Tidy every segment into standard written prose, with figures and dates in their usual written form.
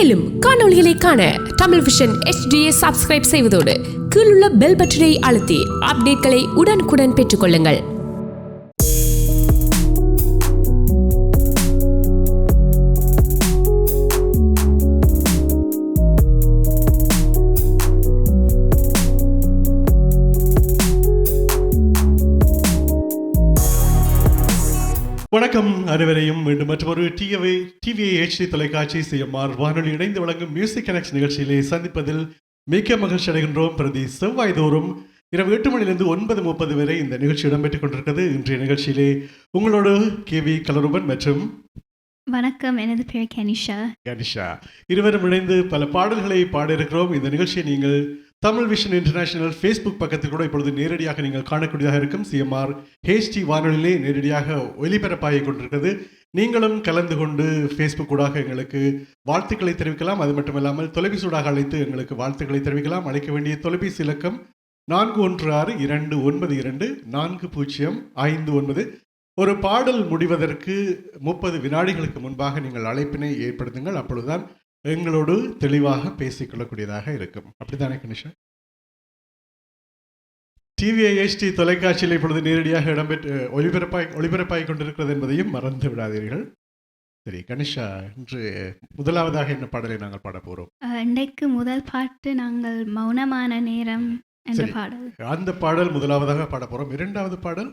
மேலும் காணொளிகளை காண Tamil vision HD subscribe செய்வதோடு கீழுள்ள பெல் பட்டனை அழுத்தி அப்டேட்களை உடனுக்குடன் பெற்றுக்கொள்ளுங்கள். வணக்கம் அனைவரையும் மீண்டும் மற்றொரு டிவிஐ HD தொலைக்காட்சி CMR வானொலி இணைந்து வழங்கும் மியூசிக் கனெக்ட் நிகழ்ச்சியிலே சந்திப்பதில் மிக்க மகிழ்ச்சி அடைகின்றோம். பிரதி செவ்வாய் தோறும் இரவு 8 மணிலிருந்து 9:30 வரை இந்த நிகழ்ச்சி இடம்பெற்றுக் கொண்டிருக்கிறது. இன்றைய நிகழ்ச்சியிலே உங்களோடு KV கலருபன் மற்றும் வணக்கம், எனது பேர் கனிஷா. இருவரும் இணைந்து பல பாடல்களை பாடியிருக்கிறோம். இந்த நிகழ்ச்சியை நீங்கள் தமிழ் விஷன் இன்டர்நேஷனல் ஃபேஸ்புக் பக்கத்தில் கூட இப்பொழுது நேரடியாக நீங்கள் காணக்கூடியதாக இருக்கும். CMR HD வானொலியிலே நேரடியாக ஒலிபரப்பாகிக் கொண்டிருக்கிறது. நீங்களும் கலந்து கொண்டு ஃபேஸ்புக் ஊடாக எங்களுக்கு வாழ்த்துக்களை தெரிவிக்கலாம். அது மட்டுமல்லாமல் தொலைபேசியூடாக அழைத்து எங்களுக்கு வாழ்த்துக்களை தெரிவிக்கலாம். அழைக்க வேண்டிய தொலைபேசி இலக்கம் 4162924059. ஒரு பாடல் முடிவதற்கு 30 வினாடிகளுக்கு முன்பாக நீங்கள் அழைப்பினை ஏற்படுத்துங்கள். அப்பொழுதுதான் எங்களோடு தெளிவாக பேசிக்கொள்ளக்கூடியதாக இருக்கும். அப்படித்தானே கனிஷா? டிவிஐ HD தொலைக்காட்சியில் இப்பொழுது நேரடியாக இடம்பெற்று ஒளிபரப்பாய் கொண்டிருக்கிறது என்பதையும் மறந்து விடாதீர்கள். சரி கனிஷா, இன்று முதலாவதாக என்ன பாடலை நாங்கள் பாட போறோம்? இன்றைக்கு முதல் பாட்டு நாங்கள் மௌனமான நேரம் என்ற பாடல். அந்த பாடல் முதலாவதாக பாட போறோம். இரண்டாவது பாடல்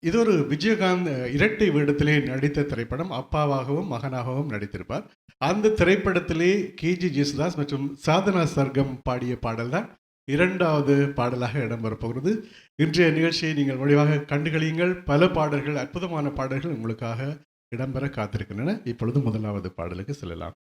இது ஒரு விஜயகாந்த் இரட்டை வேடத்திலே நடித்த திரைப்படம். அப்பாவாகவும் மகனாகவும் நடித்திருப்பார். அந்த திரைப்படத்திலே KG ஜேசுதாஸ் மற்றும் சாதனா சர்கம் பாடிய பாடல் தான் இரண்டாவது பாடலாக இடம்பெறப் போகிறது. இன்றைய நிகழ்ச்சியை நீங்கள் வழிவாக கண்டுகளியுங்கள். பல பாடல்கள், அற்புதமான பாடல்கள் உங்களுக்காக இடம்பெற காத்திருக்கின்றன. இப்பொழுது முதலாவது பாடலுக்கு செல்லலாம்.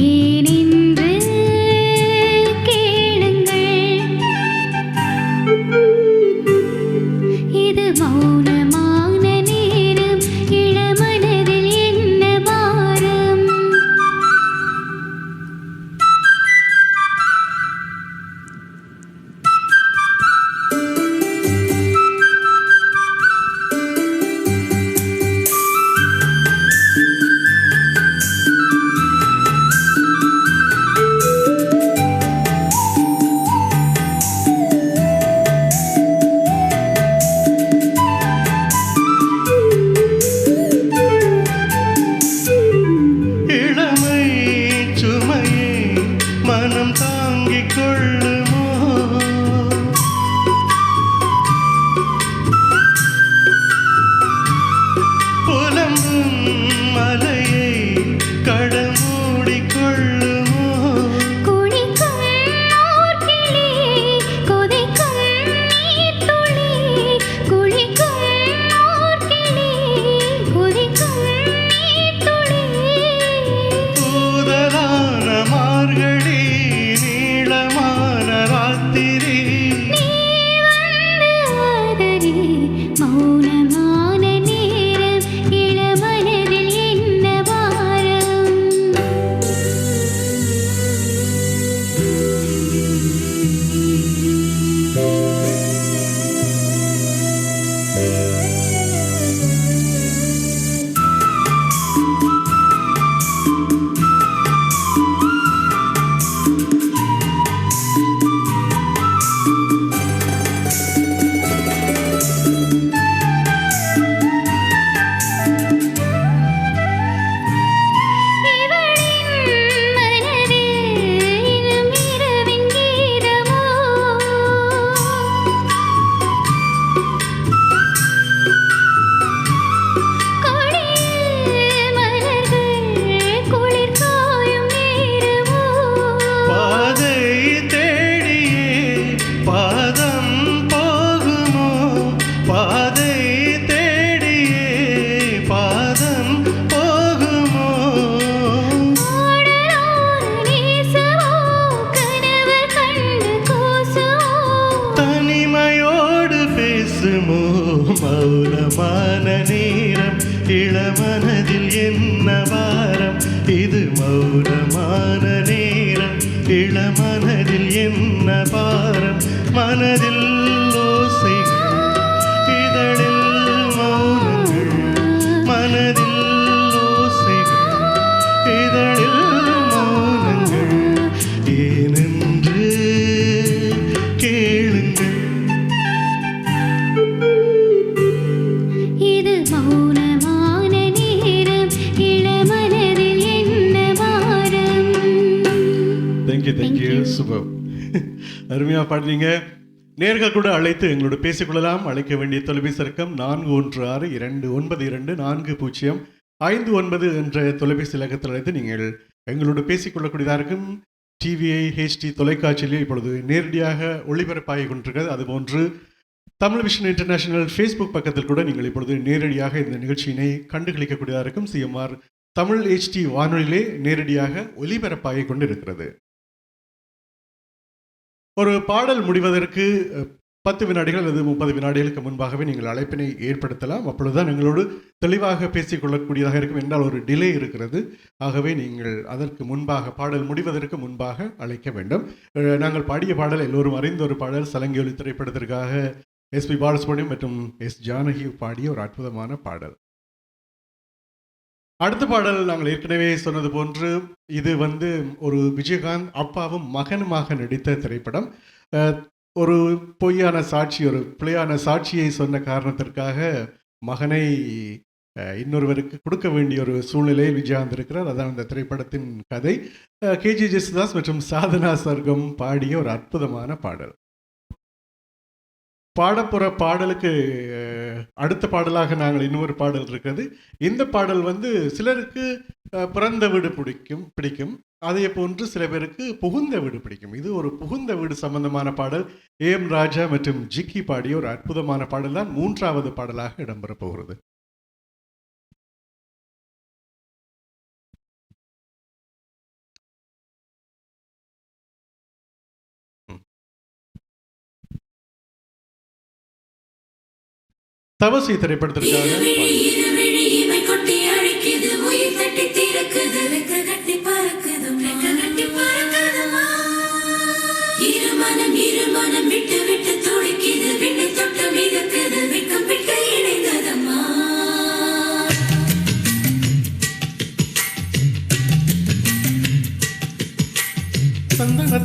ஏனின் மௌனமான நேரம் இளமனதில் என்ன பாரம் மனதில் ஓசைகள் இதழில் மௌனங்கள் மனதில் ஓசைகள் இதழில் மௌனங்கள் ஏனென்று கேளுங்கள். இது மௌனமான நேரம் இளமனதில் என்ன வாரம். Thank you super. அருமையாக பாடுறீங்க. நேர்கள் கூட அழைத்து எங்களோட பேசிக்கொள்ளலாம். அழைக்க வேண்டிய தொலைபேசி இலக்கம் 4162294059 என்ற தொலைபேசி இலக்கத்தில் அழைத்து நீங்கள் எங்களோட பேசிக்கொள்ளக்கூடியதாக இருக்கும். டிவிஐ ஹெச்டி தொலைக்காட்சியிலே இப்பொழுது நேரடியாக ஒளிபரப்பாகி கொண்டிருக்கிறது. அதுபோன்று தமிழ் விஷன் இன்டர்நேஷனல் ஃபேஸ்புக் பக்கத்தில் கூட நீங்கள் இப்பொழுது நேரடியாக இந்த நிகழ்ச்சியினை கண்டுகளிக்கக்கூடியதாக இருக்கும். சிஎம்ஆர் தமிழ் ஹெச்டி வானொலியிலே நேரடியாக ஒலிபரப்பாகி கொண்டு இருக்கிறது. ஒரு பாடல் முடிவதற்கு 10 வினாடிகள் அல்லது 30 வினாடிகளுக்கு முன்பாகவே நீங்கள் அழைப்பினை ஏற்படுத்தலாம். அப்பொழுதுதான் எங்களோடு தெளிவாக பேசிக்கொள்ளக்கூடியதாக இருக்கும். என்றால் ஒரு டிலே இருக்கிறது. ஆகவே நீங்கள் அதற்கு முன்பாக பாடல் முடிவதற்கு முன்பாக அழைக்க வேண்டும். நாங்கள் பாடிய பாடல் எல்லோரும் அறிந்த ஒரு பாடல். சலங்கை ஒலி திரைப்படத்திற்காக எஸ்பி பாலசுப்ரமணியம் மற்றும் எஸ் ஜானகி பாடிய ஒரு அற்புதமான பாடல். அடுத்த பாடல் நாங்கள் ஏற்கனவே சொன்னது போன்று இது ஒரு விஜயகாந்த் அப்பாவும் மகனுமாக நடித்த திரைப்படம். ஒரு பொய்யான சாட்சி, ஒரு பிழையான சாட்சியை சொன்ன காரணத்திற்காக மகனை இன்னொருவருக்கு கொடுக்க வேண்டிய ஒரு சூழ்நிலையில் விஜயகாந்த் இருக்கிறார். அதான் அந்த திரைப்படத்தின் கதை. கேஜி ஜேசுதாஸ் மற்றும் சாதனா சர்கம் பாடிய ஒரு அற்புதமான பாடல். பாடப்புற பாடலுக்கு அடுத்த பாடலாக நாங்கள் இன்னொரு பாடல் இருக்கிறது. இந்த பாடல் சிலருக்கு பிறந்த வீடு பிடிக்கும். அதே போன்று சில பேருக்கு புகுந்த வீடு பிடிக்கும். இது ஒரு புகுந்த வீடு சம்பந்தமான பாடல். ஏஎம் ராஜா மற்றும் ஜிக்கி பாடிய ஒரு அற்புதமான பாடல் தான் 3வது பாடலாக இடம்பெறப் போகிறது. தவசி திரைப்படத்திற்காக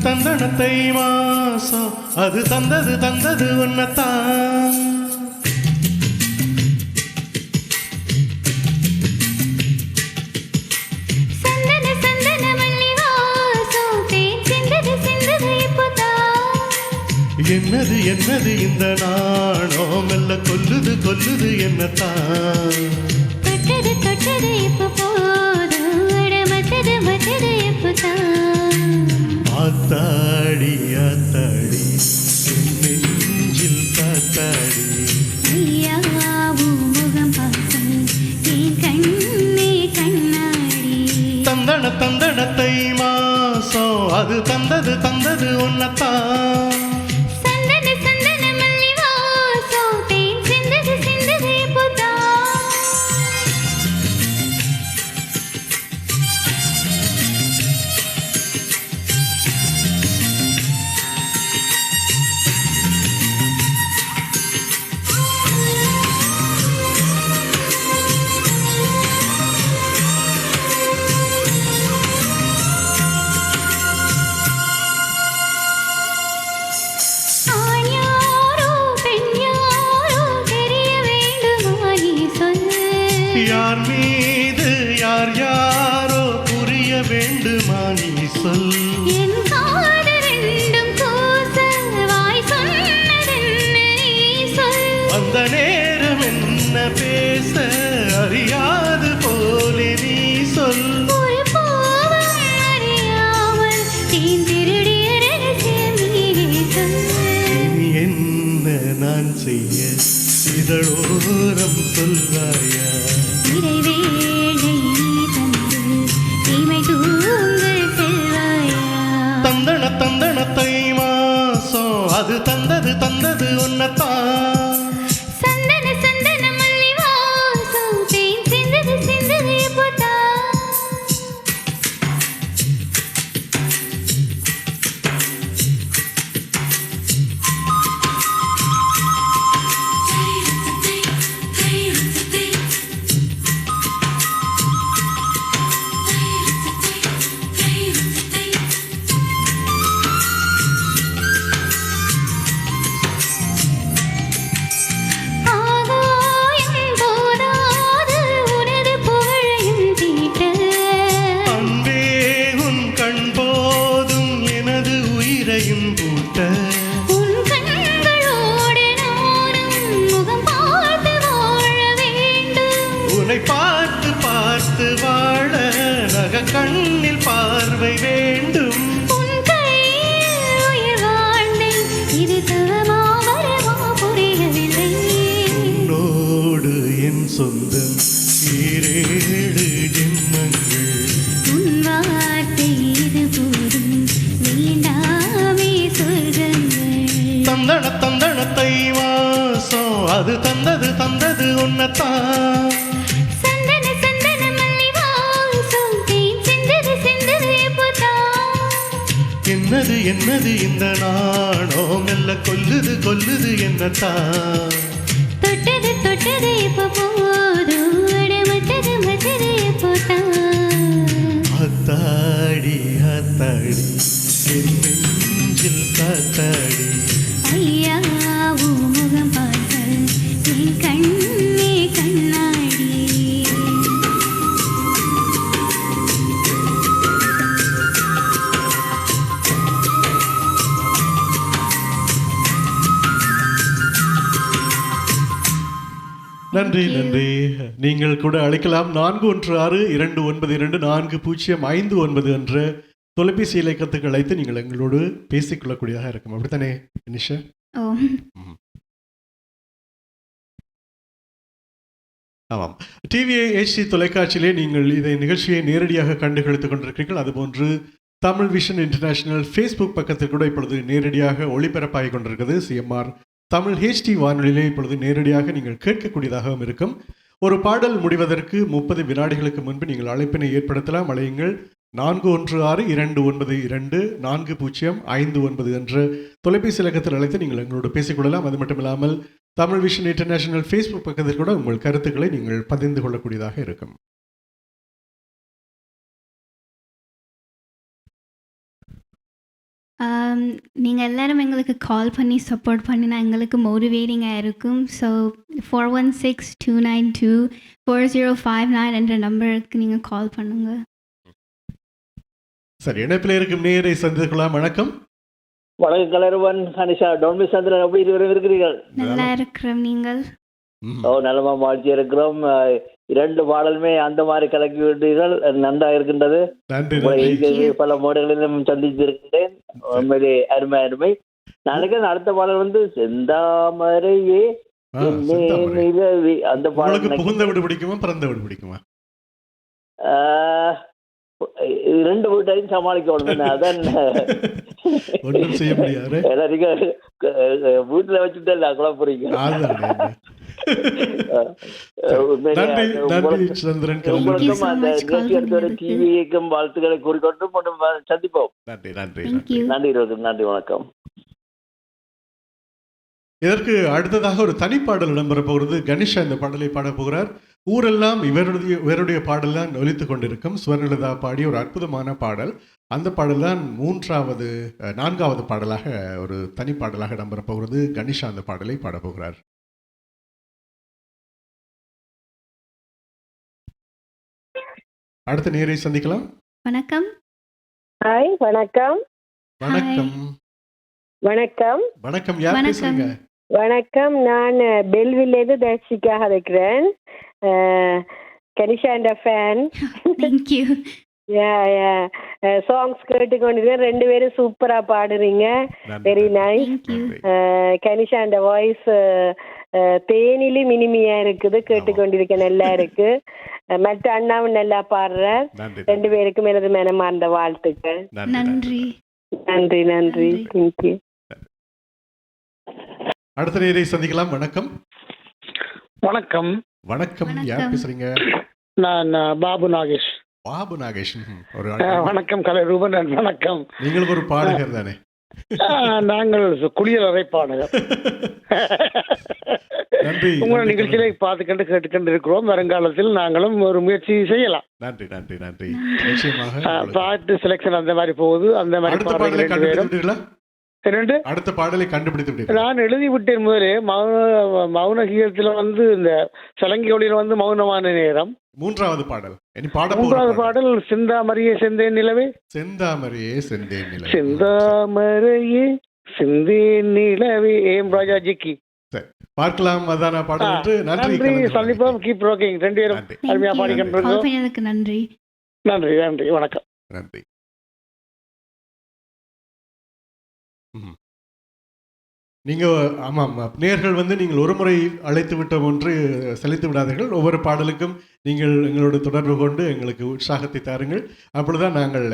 தந்தனத்தை மாசம் அது தந்தது உன்னத்தான். என்னது இந்த நாணோ மெல்ல கொல்லுது என்னத்தான். தொட்டது இப்ப போதும் மத்தது இப்பதான். ஆத்தாடி நெஞ்சில் காத்தாடி முகம் பார்த்து என் கண்ணே கண்ணாடி. தந்தனத்தை மாசம் அது தந்தது உன்னத்தான். கனக கண்ணில் பார்வை வேண்டும். உன் கையில் உயிர் வாழ்ந்தேன், இது தவமா வரமா புரியவில்லை. உன்னோடு என் சொந்தம் ஈரேழு ஜென்மங்கள். உன் வார்த்தை இது போதும், வேண்டாமே சொர்க்கங்கள். தந்தன தந்தன தை வாசம் அது தந்தது தந்தது உன்னத்தான். சந்தன சந்தன மல்லி வாசம், தேன் சிந்தது சிந்தது எப்போதான். என்னது என்னது இந்த நாணோ மெல்ல கொல்லுது கொல்லுது என்னத்தான். தொட்டது தொட்டது எப்போ போதும், மத்தது மத்தது எப்போதான். ஆத்தாடி ஆத்தாடி என் நெஞ்சில் காத்தாடி. ஐயா உன் முகம் பார்க்க என் கண்ணே கண்ணாடி. நன்றி நன்றி. நீங்கள் கூட அழைக்கலாம் 4162924059 என்ற தொலைபேசி இலக்கத்துக்கு அழைத்து நீங்கள் எங்களோடு பேசிக்கொள்ளக்கூடியதாக இருக்கும். அப்படித்தானே நிஷா? ஓ ஆமாம். டிவிஏ HD தொலைக்காட்சியிலே நீங்கள் இதை நிகழ்ச்சியை நேரடியாக கண்டுகளித்துக் கொண்டிருக்கிறீர்கள். அதுபோன்று தமிழ் விஷன் இன்டர்நேஷனல் ஃபேஸ்புக் பக்கத்தில் கூட இப்பொழுது நேரடியாக ஒளிபரப்பாகிக் கொண்டிருக்கிறது. CMR தமிழ் HD வானொலியிலே இப்பொழுது நேரடியாக நீங்கள் கேட்கக்கூடியதாகவும் இருக்கும். ஒரு பாடல் முடிவதற்கு 30 வினாடிகளுக்கு முன்பு நீங்கள் அழைப்பினை ஏற்படுத்தலாம். அழையுங்கள் 4162240559 என்ற தொலைபேசி இலக்கத்தில் அழைத்து நீங்கள் எங்களோடு பேசிக்கொள்ளலாம். அது மட்டும் இல்லாமல் தமிழ் விஷன் இன்டர்நேஷனல் ஃபேஸ்புக் பக்கத்தில் கூட உங்கள் கருத்துக்களை நீங்கள் பதிந்து கொள்ளக்கூடியதாக இருக்கும். நீங்கள் எல்லாரும் எங்களுக்கு கால் பண்ணி சப்போர்ட் பண்ணினா எங்களுக்கு மோட்டிவேட்டிங்காக இருக்கும். ஸோ 4162924059 என்ற நம்பருக்கு நீங்கள் கால் பண்ணுங்கள். சரி, இணைப்பில் இருக்கும் நேயரை சந்திக்கலாம். வணக்கம். வணக்கம் கலருவன் கனிஷா டோன்மி சந்திரன், எப்படி இருவரும் இருக்கிறீர்கள்? நல்லா இருக்கிறோம். நீங்கள்? நலமா மாற்றி இருக்கிறோம். 2 பாடலுமே அந்த மாதிரி கலக்கி விட்டீர்கள், நன்றா இருக்கின்றது. நன்றி. பல மோடுகளிலும் சந்தித்து இருக்கின்றேன். உண்மையிலே அருமை அருமை. நாளைக்கு அடுத்த பாடல் செந்தாமரையே நிலவி, அந்த பாடல் புகுந்த வீடு பிடிக்குமா பிறந்த வீடு பிடிக்குமா? 2 வீட்டையும் சமாளிக்கணும். அதான் ஒன்றும் செய்ய முடியாது. நீங்க வீட்டுல வச்சுட்டு குழப்பறீங்க. டிவிக்கும் வாழ்த்துக்களை கூறிக்கொண்டு சந்திப்போம். நன்றி வணக்கம். இதற்கு அடுத்ததாக ஒரு தனிப்பாடல் இடம்பெற போகிறது. கணேஷா இந்த பாடலை பாட போகிறார். ஊரெல்லாம் இவருடைய பாடல் தான் ஒலித்துக் கொண்டிருக்கும். சுவர்ணலதா பாடிய ஒரு அற்புதமான பாடல். அந்த பாடல் தான் 4வது பாடலாக ஒரு தனிப்பாடலாக இடம்பெற போகிறது. கணேஷா அந்த பாடலை பாட போகிறார். அடுத்த நேரை சந்திக்கலாம். வணக்கம். ஹாய், வணக்கம். வணக்கம். வணக்கம். வணக்கம். யார் பேசுறீங்க? வணக்கம், நான் பெல்வில்லேருந்து தர்ஷிக்காக இருக்கிறேன். கனிஷா ஃபேன். தேங்க்யூ. சாங்ஸ் கேட்டுக்கொண்டிருக்கேன். 2 பேரும் சூப்பரா பாடுறீங்க. Very nice. கனிஷா வாய்ஸ் தேனிலும் இனிமையா இருக்குது, கேட்டுக்கொண்டிருக்க நல்லா இருக்கு. மற்ற அண்ணாவும் நல்லா பாடுறார். 2 பேருக்கும் எனது மனமார்ந்த வாழ்த்துக்கள். நன்றி நன்றி நன்றி. தேங்க்யூ. அடுத்த நேரை சந்திக்கலாம். வணக்கம். வணக்கம். வணக்கம். யார் பேசுறீங்க? நான் பாபு நாகேஷ். பாபு நாகேஷ். வணக்கம் கலைரூபன். வணக்கம். நீங்களுக்கு ஒரு பாடகர் தானே? நாங்கள் குளியலறை பாடகர். நன்றி. உங்களை நிகழ்ச்சியில பார்த்துக்கண்டு கேட்டுக்கொண்டு இருக்கிறோம். வருங்காலத்தில் நாங்களும் ஒரு முயற்சி செய்யலாம். நன்றி நன்றி நன்றி. நிச்சயமாக பாட்டு செலக்ஷன் அந்த மாதிரி போகுது. அந்த மாதிரி அடுத்த பாடலை கண்டுபிடித்து நான் எழுதி விட்டேன் முதலே. மௌன கீதத்துல இந்த சலங்கி ஒளியில மௌனமான நேரம். 3வது பாடல். 3வது பாடல் செந்தாமரையே செந்தேன் நிலவே. செந்தாமரையே செந்தேன் நிலவே. செந்தாமரையே செந்தேன் நிலவே. ஏம் ராஜாஜிக்கு. பார்க்கலாம். அதான பாடல். நன்றி. சந்திப்போம். Keep rocking. 2 பேரும் அருமையா பாடிக்கொண்டிருக்கோம். நன்றி. நன்றி நன்றி, வணக்கம். நன்றி. நீங்கள் ஆமாம், நேயர்கள் வந்து நீங்கள் ஒரு முறை அழைத்து விட்டோம் ஒன்று செலுத்தி விடாதீர்கள். ஒவ்வொரு பாடலுக்கும் நீங்கள் எங்களோட தொடர்பு கொண்டு எங்களுக்கு உற்சாகத்தை தாருங்கள். அப்பொழுதுதான் நாங்கள்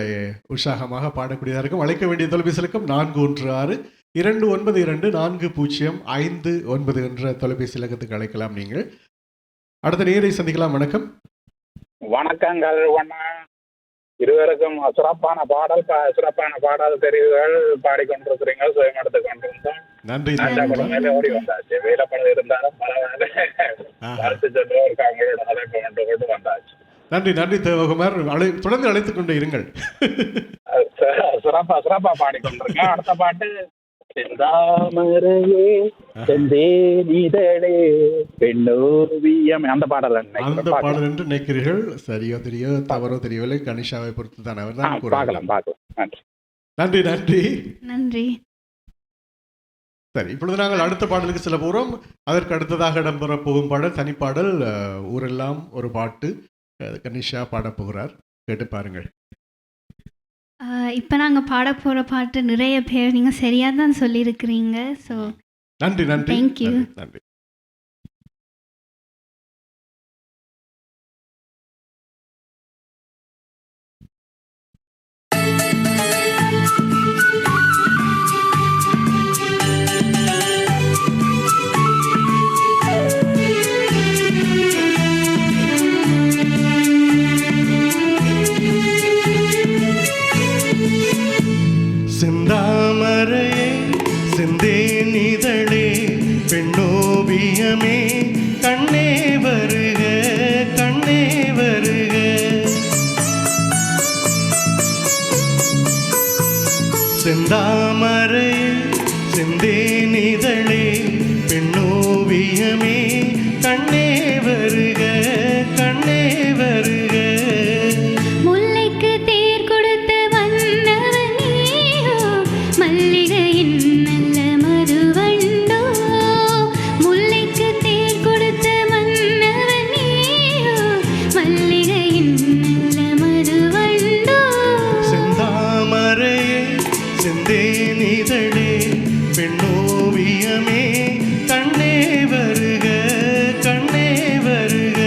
உற்சாகமாக பாடக்கூடியதாக இருக்கும். அழைக்க வேண்டிய தொலைபேசி இலக்கம் 416-292-4059 என்ற தொலைபேசி இலக்கத்துக்கு அழைக்கலாம். நீங்கள் அடுத்த நேயரை சந்திக்கலாம். வணக்கம். வணக்கங்கள் அண்ணா. இருவருக்கும் சிறப்பான பாடல் தெரிவுகள் பாடிக்கொண்டிருக்கிறீங்க, சுயமெடுத்து கொண்டிருந்தோம். நன்றி. ஓடி வந்தாச்சு. வேலைப்படம் இருந்தாலும் பரவாயில்ல, வாழ்த்து சொல்றவருக்கு அவங்களோட அழைப்பு கொண்டு வந்தாச்சு. நன்றி நன்றி தேவகுமார். தொடர்ந்து அழைத்துக் கொண்டு இருங்கள். சிறப்பா பாடிக்கொண்டிருக்கேன். அடுத்த பாட்டு செந்தாமரையே செந்தேனிதழே பெண்ணோவியம், அந்த பாடல் என்று நினைக்கிறீர்கள். சரியோ தெரியோ தவறோ தெரியவில்லை, கனிஷாவை பொறுத்து தான் அவர் தான் பார்க்கலாம். நன்றி நன்றி நன்றி. சரி, இப்பொழுது நாங்கள் அடுத்த பாடலுக்கு செல்ல போகிறோம். அதற்கு அடுத்ததாக இடம்பெற போகும் பாடல் தனிப்பாடல் ஊரெல்லாம் ஒரு பாட்டு. கனிஷா பாடப் போகிறார், கேட்டு பாருங்கள். இப்போ நாங்கள் பாட போகிற பாட்டு நிறைய பேர் நீங்கள் சரியாக தான் சொல்லியிருக்கிறீங்க. ஸோ நன்றி நன்றி, தேங்க்யூ. நன்றி. செந்தாமரையே செந்தேனிதழே பெண்ணோவியமே கண்ணே வருக கண்ணே வருக. செந்தாமரையே செந்தேனிதழே பெண்ணோவியமே கண்ணே வருக கண்ணே வருக. முல்லைக்கு தேர் கொடுத்து வந்தவனேயோ, மல்லிகையின் நல்ல மதுவண்டோ. முல்லைக்கு தேர் கொடுத்து வந்தவனேயோ, மல்லிகையின் நல்ல மதுவண்டோ. செந்தாமரையே செந்தேனிதழே பெண்ணோவியமே கண்ணே வருக கண்ணே வருக.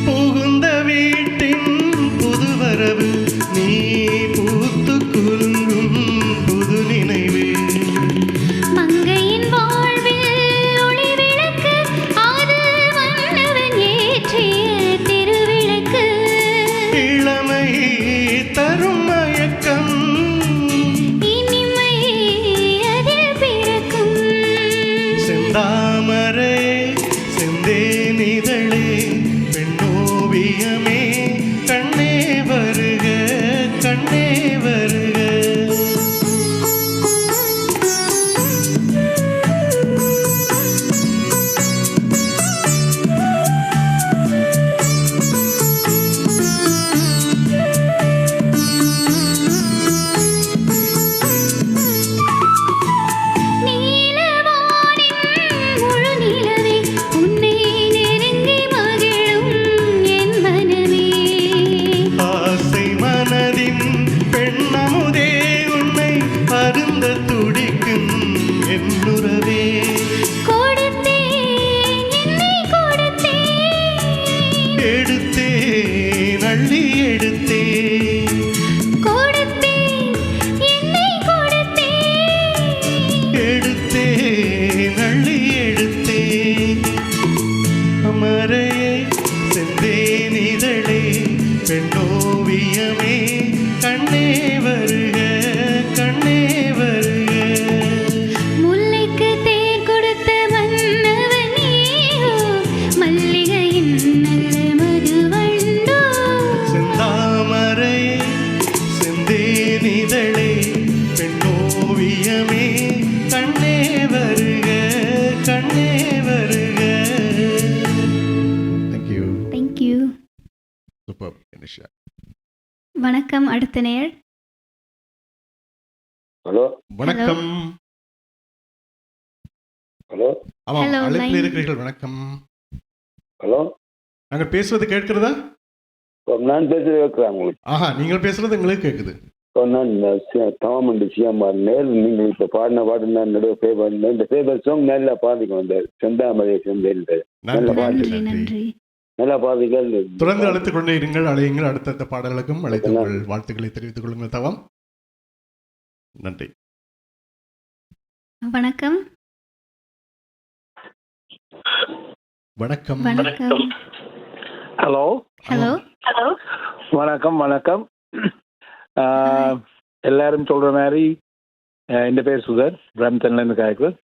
புகுந்த வீட்டின் புதுவரவு நீ பூத்து குலுங்கும் புது நினைவு. மங்கையின் வாழ்வில் ஒளி விளக்கு, அது வந்தவன் ஏற்றிய திருவிளக்கு. இளமை தரும் மயக்கம் இனிமை அதில் பிறக்கும். செந்தாமரை செந்தேனிதழே பெண்ணோவியமே கண்ணே வருக கண்ணே வருக. நீலவானின் முழு நிலவே, உன்னை நெருங்கி மகிழும் என் மனமே. ஆசை மனதின் பெண்ணமுதே உன்னை அருந்த துடிக்கும் என்னுறவே. கொடுத்தேன் என்னை கொடுத்தேன், எடுத்தேன் அள்ளி எடுத்தேன். கொடுத்தேன் என்னை கொடுத்தேன். எடுத்தேன் அள்ளி எடுத்தேன். அமரையே செந்தேனிதழே பெண்ணோவியமே கண்ணே வருக கண்ணே வருக. முல்லைக்கு தேர் கொடுத்து வந்தவனேயோ, மல்லிகையின் நல்ல மதுவண்டோ. செந்தாமரை செந்தேனிதழே பெண்ணோவியமே கண்ணே வருக கண்ணே வருக. தேங்க்யூ. தேங்க்யூ. சூப்பர் கனிஷா. வணக்கம். அடுத்த நேர். ஹலோ வணக்கம். ஹலோ ஆமாம், Hello, அழைப்பில் line. இருக்கிறீர்கள். வணக்கம். ஹலோ நாங்கள் பேசுவது கேட்கிறதா? நான் பேசுறது வைக்கிறேன் உங்களுக்கு. ஆஹா, நீங்கள் பேசுறது எங்களுக்கு கேட்குது. நான் தாமண்டு சிஎம்ஆர் நேர். நீங்கள் இப்போ பாடின பாட்டு நான் நடுவே பே பண்ணேன். இந்த ஃபேவர் சாங் நல்லா பாதிக்கும். அந்த செந்தாமரை செந்தேன் நல்ல பாட்டு, நன்றி நன்றி. நல்லா பாதிகள். தொடர்ந்து அழைத்துக் கொண்டே இருங்கள், அழையுங்கள். அடுத்தடுத்த பாடல்களுக்கும் அழைத்து உங்கள் வாழ்த்துக்களை தெரிவித்துக் கொள்ளுங்கள். தவம். நன்றி. வணக்கம். வணக்கம். வணக்கம். Hello hello. வணக்கம் வணக்கம். எல்லாரும் சொல்ற மாதிரி என் பேர் சுதர், பிரம்டன்லேருந்து காய்க்கிறேன்.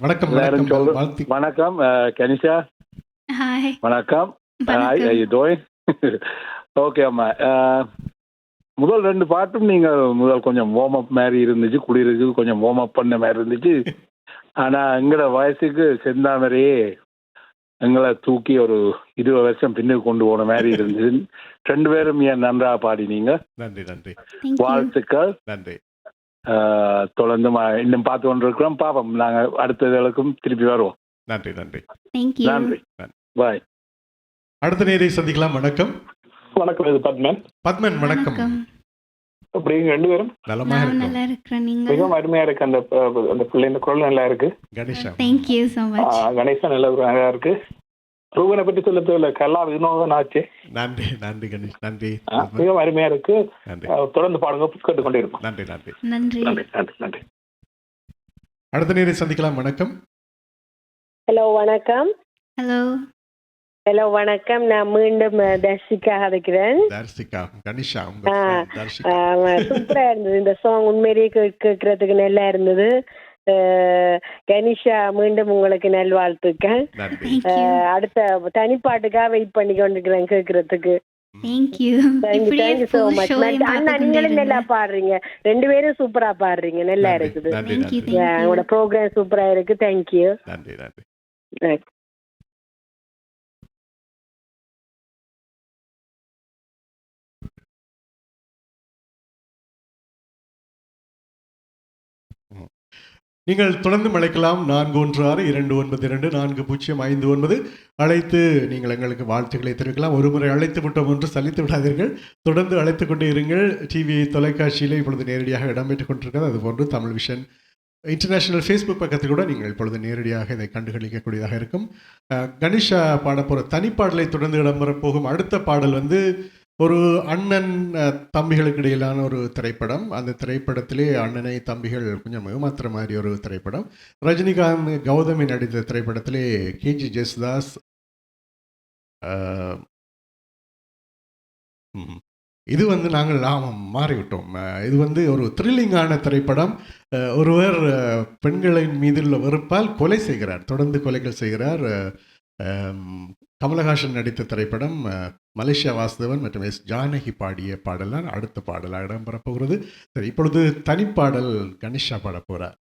வணக்கம். எல்லாரும் வணக்கம். சொல்ற வாழ்த்து. வணக்கம். கனிஷா ஹாய். வணக்கம். வணக்கம். ஓகே அம்மா. முதல் 2 பாட்டும் நீங்கள் கொஞ்சம் வார்ம் அப் மாதிரி இருந்துச்சு, குடியிருக்கு கொஞ்சம் வார்ம் அப் பண்ண மாதிரி இருந்துச்சு. ஆனால் எங்களோட வயசுக்கு செந்தாமரையே எங்களை தூக்கி ஒரு 20 வருஷம் பின்னுக்கு கொண்டு போன மாதிரி இருந்துச்சு. 2 பேரும் ஏன் நன்றாக பாடினீங்க. நன்றி நன்றி வாழ்த்துக்கள். நன்றி. தொடர்ந்து இன்னும் பார்த்து கொண்டு இருக்கிறோம். பாப்போம், நாங்கள் அடுத்ததுக்கும் திருப்பி வருவோம். நன்றி நன்றி தேங்க்யூ. நன்றி. பாய். அடுத்த நேரை சந்திக்கலாம். வணக்கம். வணக்கம், இது பத்மன். பத்மன் வணக்கம். அப்படி 2 பேரும் நலமாக நான் இருக்கும். நல்லா இருக்கிறேன். நீங்க? மிகவும் அருமையா இருக்கு. அந்த பிள்ளைங்க குரல் நல்லா இருக்கு. Ganesha. Thank you so much. Ganesan நல்லா இருக்கு. ரூபனை பற்றி சொல்ல தேவையில்ல, கலா வினோதன் ஆச்சு. நன்றி நன்றி கணேஷ். நன்றி. மிகவும் அருமையா இருக்கு. நன்றி. தொடர்ந்து பாடுங்க, கேட்டுக்கொண்டே இருக்கும். நன்றி நன்றி நன்றி. நன்றி நன்றி நன்றி. அடுத்த நேரை சந்திக்கலாம். வணக்கம். ஹலோ வணக்கம். ஹலோ. ஹலோ வணக்கம். நான் மீண்டும் தர்ஷிகா அழைக்கிறேன். தர்ஷிகா. கணேஷா உங்க ஆ, friend தர்ஷிகா. சூப்பரா இருந்தது இந்த சாங். உண்மையிலேயே கேட்கறதுக்கு நல்லா இருந்தது. கனிஷா, மீண்டும் உங்களுக்கு நல்வாழ்த்துக்கள். நன்றி. தேங்க்யூ. அடுத்த தனிப்பாட்டுக்காக வெயிட் பண்ணி கொண்டிருக்கிறேன் கேட்கறதுக்கு. தேங்க்யூ. தேங்க்யூ இப்படியே தேங்க்யூ ஸோ full மச். show-ஐயும் அண்ணா, பார்த்துக் நீங்களும் கொண்டே நல்லா இருங்க. பாடுறீங்க. 2 பேரும் சூப்பரா பாடுறீங்க. நல்லா நன்றி, இருக்குது. நன்றி Thank you, நன்றி thank you. உங்களோட ப்ரோக்ராம் சூப்பரா இருக்கு. தேங்க்யூ. நன்றி நன்றி. நீங்கள் தொடர்ந்து அழைக்கலாம். 4162924059 அழைத்து நீங்கள் எங்களுக்கு வாழ்த்துக்களை தெரிவிக்கலாம். ஒருமுறை அழைத்து விட்டோம் என்று சலித்து விடாதீர்கள். தொடர்ந்து அழைத்து கொண்டே இருங்கள். டிவி தொலைக்காட்சியில் இப்பொழுது நேரடியாக இடம்பெற்றுக் கொண்டிருக்கிறது. அதுபோன்று தமிழ் விஷன் இன்டர்நேஷனல் ஃபேஸ்புக் பக்கத்தில் கூட நீங்கள் இப்பொழுது நேரடியாக இதை கண்டுகளிக்கக்கூடியதாக இருக்கும். கணேஷா பாடப்போகிற தனிப்பாடலை தொடர்ந்து இடம்பெறப் போகும் அடுத்த பாடல் வந்து ஒரு அண்ணன் தம்பிகளுக்கு இடையிலான ஒரு திரைப்படம். அந்த திரைப்படத்திலே அண்ணனை தம்பிகள் கொஞ்சம் ஏமாத்துற மாதிரி ஒரு திரைப்படம். ரஜினிகாந்த் கௌதமி நடித்த திரைப்படத்திலே கேஜி ஜேசுதாஸ் இது வந்து நாங்கள் மாறிவிட்டோம். இது வந்து ஒரு த்ரில்லிங்கான திரைப்படம். ஒருவர் பெண்களின் மீதுள்ள வெறுப்பால் கொலை செய்கிறார், தொடர்ந்து கொலைகள் செய்கிறார். கமலஹாசன் நடித்த திரைப்படம். மலேசியா வாசுதேவன் மற்றும் எஸ் ஜானகி பாடிய பாடல் தான் அடுத்த பாடலாக இடம்பெறப் போகிறது. சரி, இப்பொழுது தனிப்பாடல் கணேஷா பாட போகிறார்.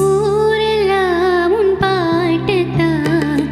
ஊரெல்லாம் உன் பாட்டுத்தான்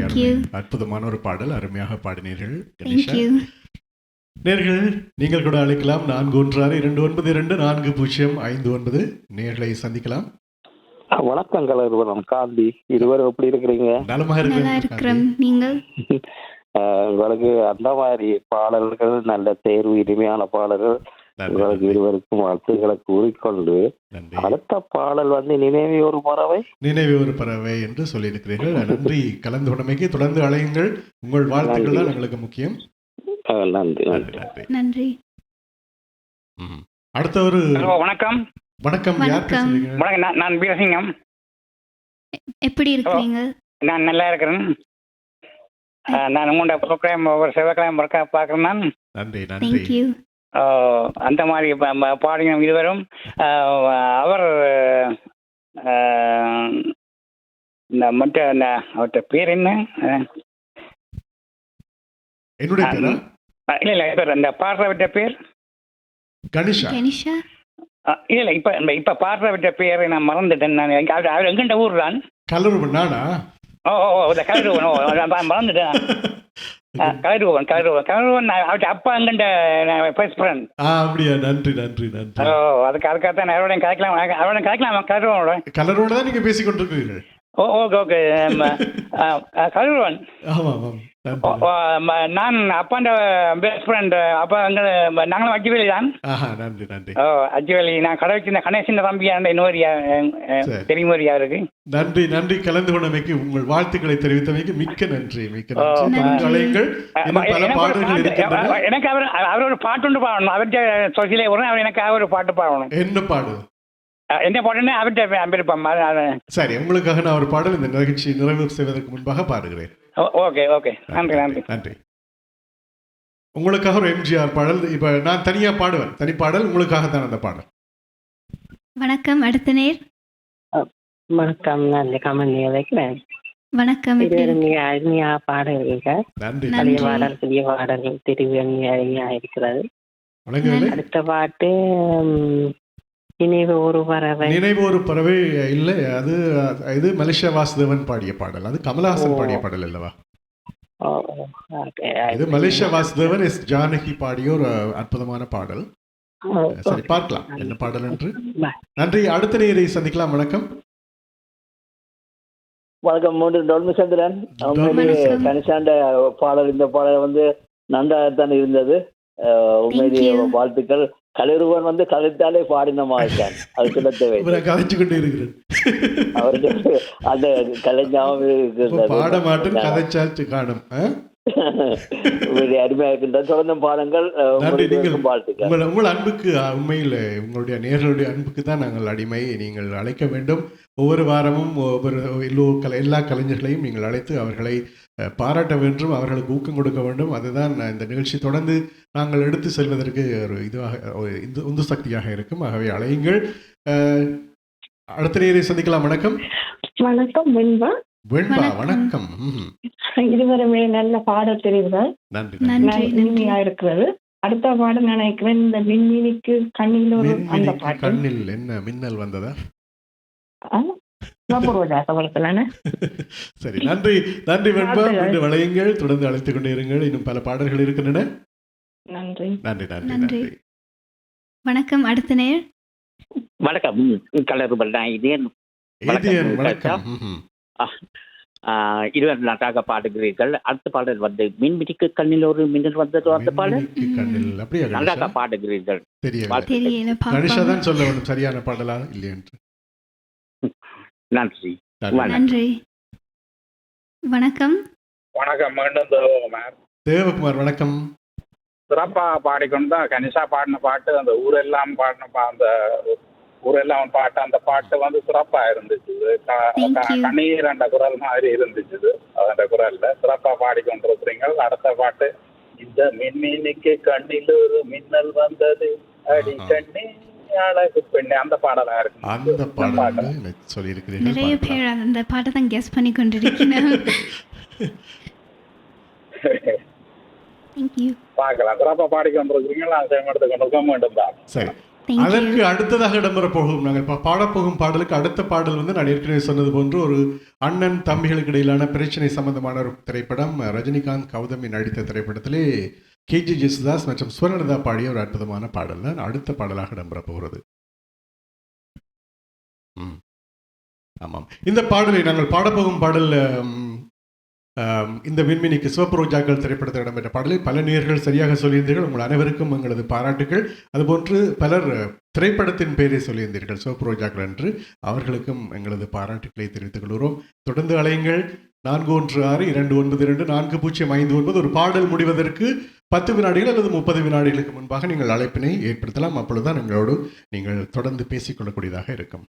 Thank you. அற்புதமான ஒரு பாடல், அருமையாக பாடினீர்கள் Thank கணேஷா. you. நேர்கள் நீங்கள் கூட அழைக்கலாம் 4162924059 நேர்களை சந்திக்கலாம். வணக்கம் கலர்வனம் காந்தி, இருவரும் எப்படி இருக்கிறீங்க? நலமாக நல்லா இருக்கிறோம். நீங்கள்? உங்களுக்கு அந்த மாதிரி பாடல்கள், நல்ல தேர்வு, இனிமையான பாடல்கள், உங்களுக்கு இருவருக்கும் வாழ்த்துக்களை கூறிக்கொண்டு, அடுத்த பாடல் வந்து நினைவே ஒரு பறவை. நினைவே ஒரு பறவை என்று சொல்லியிருக்கிறீர்கள். நன்றி கலந்து கொண்டமைக்கு. தொடர்ந்து அழையுங்கள். உங்கள் வாழ்த்துக்கள் தான் எங்களுக்கு முக்கியம். நன்றி நன்றி. அடுத்த ஒரு வணக்கம். வணக்கம். யார் பேசுறீங்க? வணக்கம், நான் வீரசிங்கம். எப்படி இருக்கிறீங்க? நான் நல்லா இருக்கிறேன். நான் உங்களோட ப்ரோக்ராம் ஒவ்வொரு செவ்வாய்க்கிழமை பார்க்குறேன். நான் நன்றி Thank நன்றி. you. அந்த மாதிரி பாடுங்க இருவரும். அவர் மற்ற அவர்கிட்ட பேர் என்ன? என்னுடைய பேரா? இல்லை பேர் அந்த பாடுறவர்கிட்ட பேர் கணேஷா. கணேஷா? இல்லை இப்போ பாடுறவர்கிட்ட பேர் நான் மறந்துட்டேன். நான் அவர் எங்கிட்ட ஊர் தான். கலருவன் நானா? ஓ இந்த கலருவன் மறந்துட்டேன். கலருவன் அவர்கிட்ட அப்பா எங்கிட்ட பெஸ்ட் ஃப்ரெண்ட். அப்படியா? நன்றி நன்றி நன்றி. அதுக்காகத்தான் அவரோட கலைக்கலாம் கலருவனோட. கலரோட தான் நீங்க பேசிக் கொண்டிருக்கிறீர்கள். ஓகே கலருவன். ஆமா ஆமாம். நான் அப்பாண்ட பெஸ்ட் ஃப்ரெண்ட். அப்பா நாங்களும் அஜிவேலி தான். நன்றி நன்றி. அஜிவேலி நான் கடை வச்சிருந்த கணேசன் தம்பியாண்ட இன்னொரு தெரியுமோரியா இருக்கு. நன்றி நன்றி. கலந்து கொண்டமைக்கு, உங்கள் வாழ்த்துக்களை தெரிவித்தமைக்கு மிக்க நன்றி. மிக்க நன்றி. அழையுங்கள். பல பாடல்கள் இருக்கின்றன. எனக்கு அவர் ஒரு பாட்டு ஒன்று பாடணும். அவர்கிட்ட சொசிலே வரும். அவர் எனக்கு ஒரு பாட்டு பாடணும். என்ன பாடு? என்ன பாடுன்னு அவர்கிட்ட விருப்பம். சரி, உங்களுக்காக நான் ஒரு பாடல் இந்த நிகழ்ச்சி நிறைவு செய்வதற்கு முன்பாக பாடுகிறேன். ஓகே நன்றி நன்றி நன்றி. உங்களுக்காக ஒரு எம்ஜிஆர் பாடல். இப்ப நான் தனியா பாடுவேன். தனி பாடல் உங்களுக்காக தான் அந்த பாடல். வணக்கம். அடுத்த நேர். வணக்கம், நான் கமல் நினைக்கிறேன். வணக்கம். அருமையா பாடுறீங்க. நன்றி. பழைய பாடல், புதிய பாடல்கள் தெரிவு அருமையா இருக்கிறது. அடுத்த பாட்டு நினைவு ஒரு பறவை. நினைவு ஒரு பறவை இல்லை, அது இது மலேசியா வாசுதேவன் பாடிய பாடல். அது கமலஹாசன் பாடிய பாடல் அல்லவா? இது மலேசியா வாசுதேவன் எஸ் ஜானகி பாடிய ஒரு அற்புதமான பாடல். சரி, பார்க்கலாம் என்ன பாடல் என்று. நன்றி. அடுத்த நேரை சந்திக்கலாம். வணக்கம். வணக்கம். டொல்மிசந்திரன். கணிசாண்ட பாடல், இந்த பாடல் வந்து நன்றாகத்தான் இருந்தது. உண்மையிலேயே வாழ்த்துக்கள். கலருவன் வந்து கலைத்தாலே பாடினமா இருக்கான். அது சொல்ல தேவை. கதைச்சு கொண்டே இருக்கிறேன். அவருக்கு அந்த கலைஞாபகம் பாட மாட்டேன், கதைச்சாச்சு காணும். அருமையா இருக்கின்றது. தொடர்ந்து பாடங்கள். வாழ்த்துக்கள். உங்கள் அன்புக்கு, உண்மையில் உங்களுடைய நேர்களுடைய அன்புக்கு தான் நாங்கள் அடிமை. நீங்கள் அழைக்க வேண்டும். ஒவ்வொரு வாரமும் எல்லா கலைஞர்களையும் நீங்கள் அழைத்து அவர்களை பாராட்ட வேண்டும், அவர்களுக்கு ஊக்கம் கொடுக்க வேண்டும். அதுதான் இந்த நிகழ்ச்சி தொடர்ந்து நாங்கள் எடுத்து செல்வதற்கு ஒரு இதுவாக, உந்து சக்தியாக இருக்கும். ஆகவே அழையுங்கள். அடுத்த நேரை சந்திக்கலாம். வணக்கம். வணக்கம். வெண்பா. வணக்கம். இருவருமே நல்ல பாடல் தெரிவுகள். இனிமையா இருக்கிறது. அடுத்த பாடம் நினைக்கிறேன், இந்த மின்மினிக்கு கண்ணில் ஒரு அந்த பாட்டு. கண்ணில் என்ன மின்னல் வந்ததா? சரி, நன்றி நன்றி வெண்பா. வளையுங்கள், தொடர்ந்து அழைத்துக் கொண்டே இருங்கள். இன்னும் பல பாடல்கள் இருக்கின்றன. நன்றி நன்றி நன்றி நன்றி. வணக்கம். அடுத்த நேர். வணக்கம். கலருபல் வணக்கம். இருவர் நன்றாக பாடுகிறீர்கள். அடுத்த பாடல் வந்து மின்மினிக்கு கண்ணில் ஒரு மின்னல் வந்தது. அந்த பாடல் நன்றாக பாடுகிறீர்கள். சொல்ல வேண்டும் சரியான பாடலா இல்லை என்று. நன்றி நன்றி. வணக்கம். வணக்கம். மீண்டும் தேவகுமார். தேவகுமார் வணக்கம். சிறப்பா பாடிக்கொண்டு தான் கனிஷா பாடின பாட்டு, அந்த ஊரெல்லாம் பாடின அந்த ஊரெல்லாம் பாட்டு, அந்த பாட்டு வந்து சிறப்பா இருந்துச்சு. கண்ணீர் என்ற குரல் மாதிரி இருந்துச்சு. அந்த குரல்ல சிறப்பா பாடிக்கொண்டிருக்கிறீங்க. அடுத்த பாட்டு, இந்த மின்மினிக்கு கண்ணில் ஒரு மின்னல் வந்தது, அடி கண்ணே அழகு பெண்ணே, அந்த பாடலா இருக்கு. அந்த பாடல் சொல்லி இருக்கிறீர்கள். நிறைய பேர் அந்த பாட்டை தான் கெஸ் பண்ணி கொண்டிருக்கிறேன். பார்க்கலாம். சிறப்பா பாடிக்கொண்டிருக்கிறீங்க. நான் எடுத்து கொண்டிருக்க வேண்டும் தான். சரி, அதற்கு அடுத்ததாக இடம்பெற போகும் நாங்கள் பாடப்போகும் பாடலுக்கு அடுத்த பாடல் வந்து நான் ஏற்கனவே சொன்னது போன்று ஒரு அண்ணன் தம்பிகளுக்கு இடையிலான பிரச்சனை சம்பந்தமான ஒரு திரைப்படம். ரஜினிகாந்த் கௌதமி நடித்த திரைப்படத்திலே கேஜி ஜேசுதாஸ் மற்றும் சுவர்ணலதா பாடிய ஒரு அற்புதமான பாடல் தான் அடுத்த பாடலாக இடம்பெற போகிறது. ஆமாம், இந்த பாடலை நாங்கள் பாடப்போகும் பாடல் இந்த விண்மினிக்கு சிவப்பு ரோஜாக்கள் திரைப்படத்தில் இடம்பெற்ற பாடலை பல நேயர்கள் சரியாக சொல்லியிருந்தீர்கள். உங்கள் அனைவருக்கும் எங்களது பாராட்டுகள். அதுபோன்று பலர் திரைப்படத்தின் பெயரை சொல்லியிருந்தீர்கள் சிவப்பு ரோஜாக்கள் என்று. அவர்களுக்கும் எங்களது பாராட்டுகளை தெரிவித்துக் கொள்கிறோம். தொடர்ந்து அலையுங்கள் 4162924059. ஒரு பாடல் முடிவதற்கு 10 வினாடிகள் அல்லது 30 வினாடிகளுக்கு முன்பாக நீங்கள் அழைப்பினை ஏற்படுத்தலாம். அப்பொழுதுதான் எங்களோடு நீங்கள் தொடர்ந்து பேசிக்கொள்ளக்கூடியதாக இருக்கும்.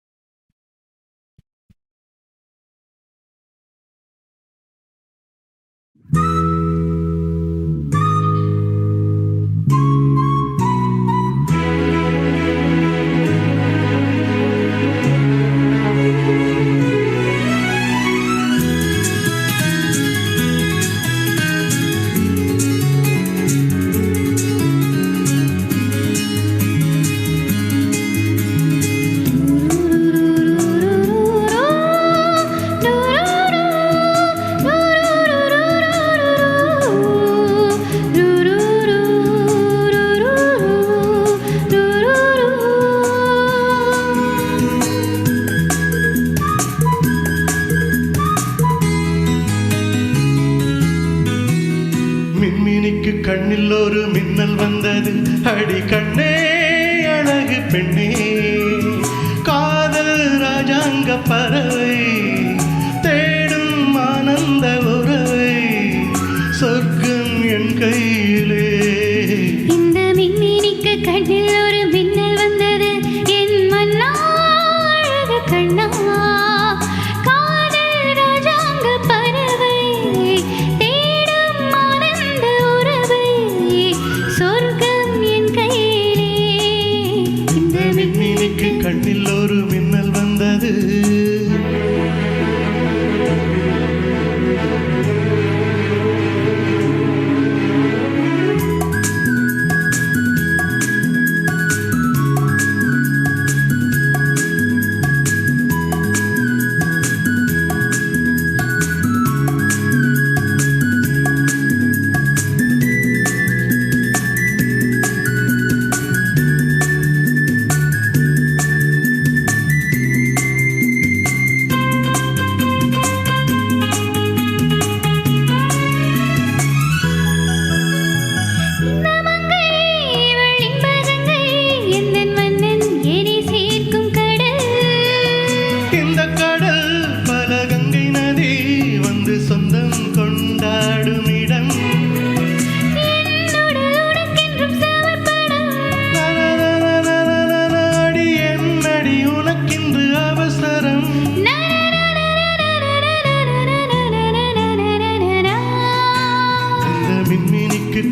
கண்ணில் ஒரு மின்னல் வந்தது, அடி கண்ணே அழகு பெண்ணே, காதல் ராஜாங்க பறவை தேடும் ஆனந்த உறவை, சொர்க்கம் என் கையிலே. இந்த மின்மினிக்கு கண்ணில் ஒரு மின்னல் வந்தது, என் மன்னா அழகு கண்ணா, காதல் ராஜாங்க பறவை தேடும் ஆனந்த உறவை, சொர்க்கம் என் கையிலே. இந்த மின்மினிக்கு கண்ணில் ஒரு மின்னல் வந்தது.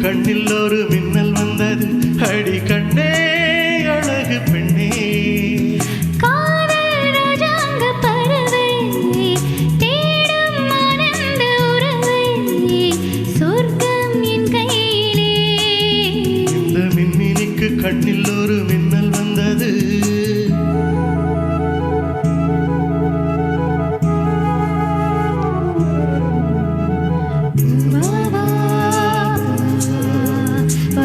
கண்ணில் ஒரு மின்னல் வந்தது, அடி கண்ணே அழகு பெண்ணே, காதல் ராஜாங்க பறவை தேடும் ஆனந்த உறவை, சொர்க்கம் என் கையிலே. இந்த மின்மினிக்கு கண்ணில் ஒரு மின்னல் வந்தது. வா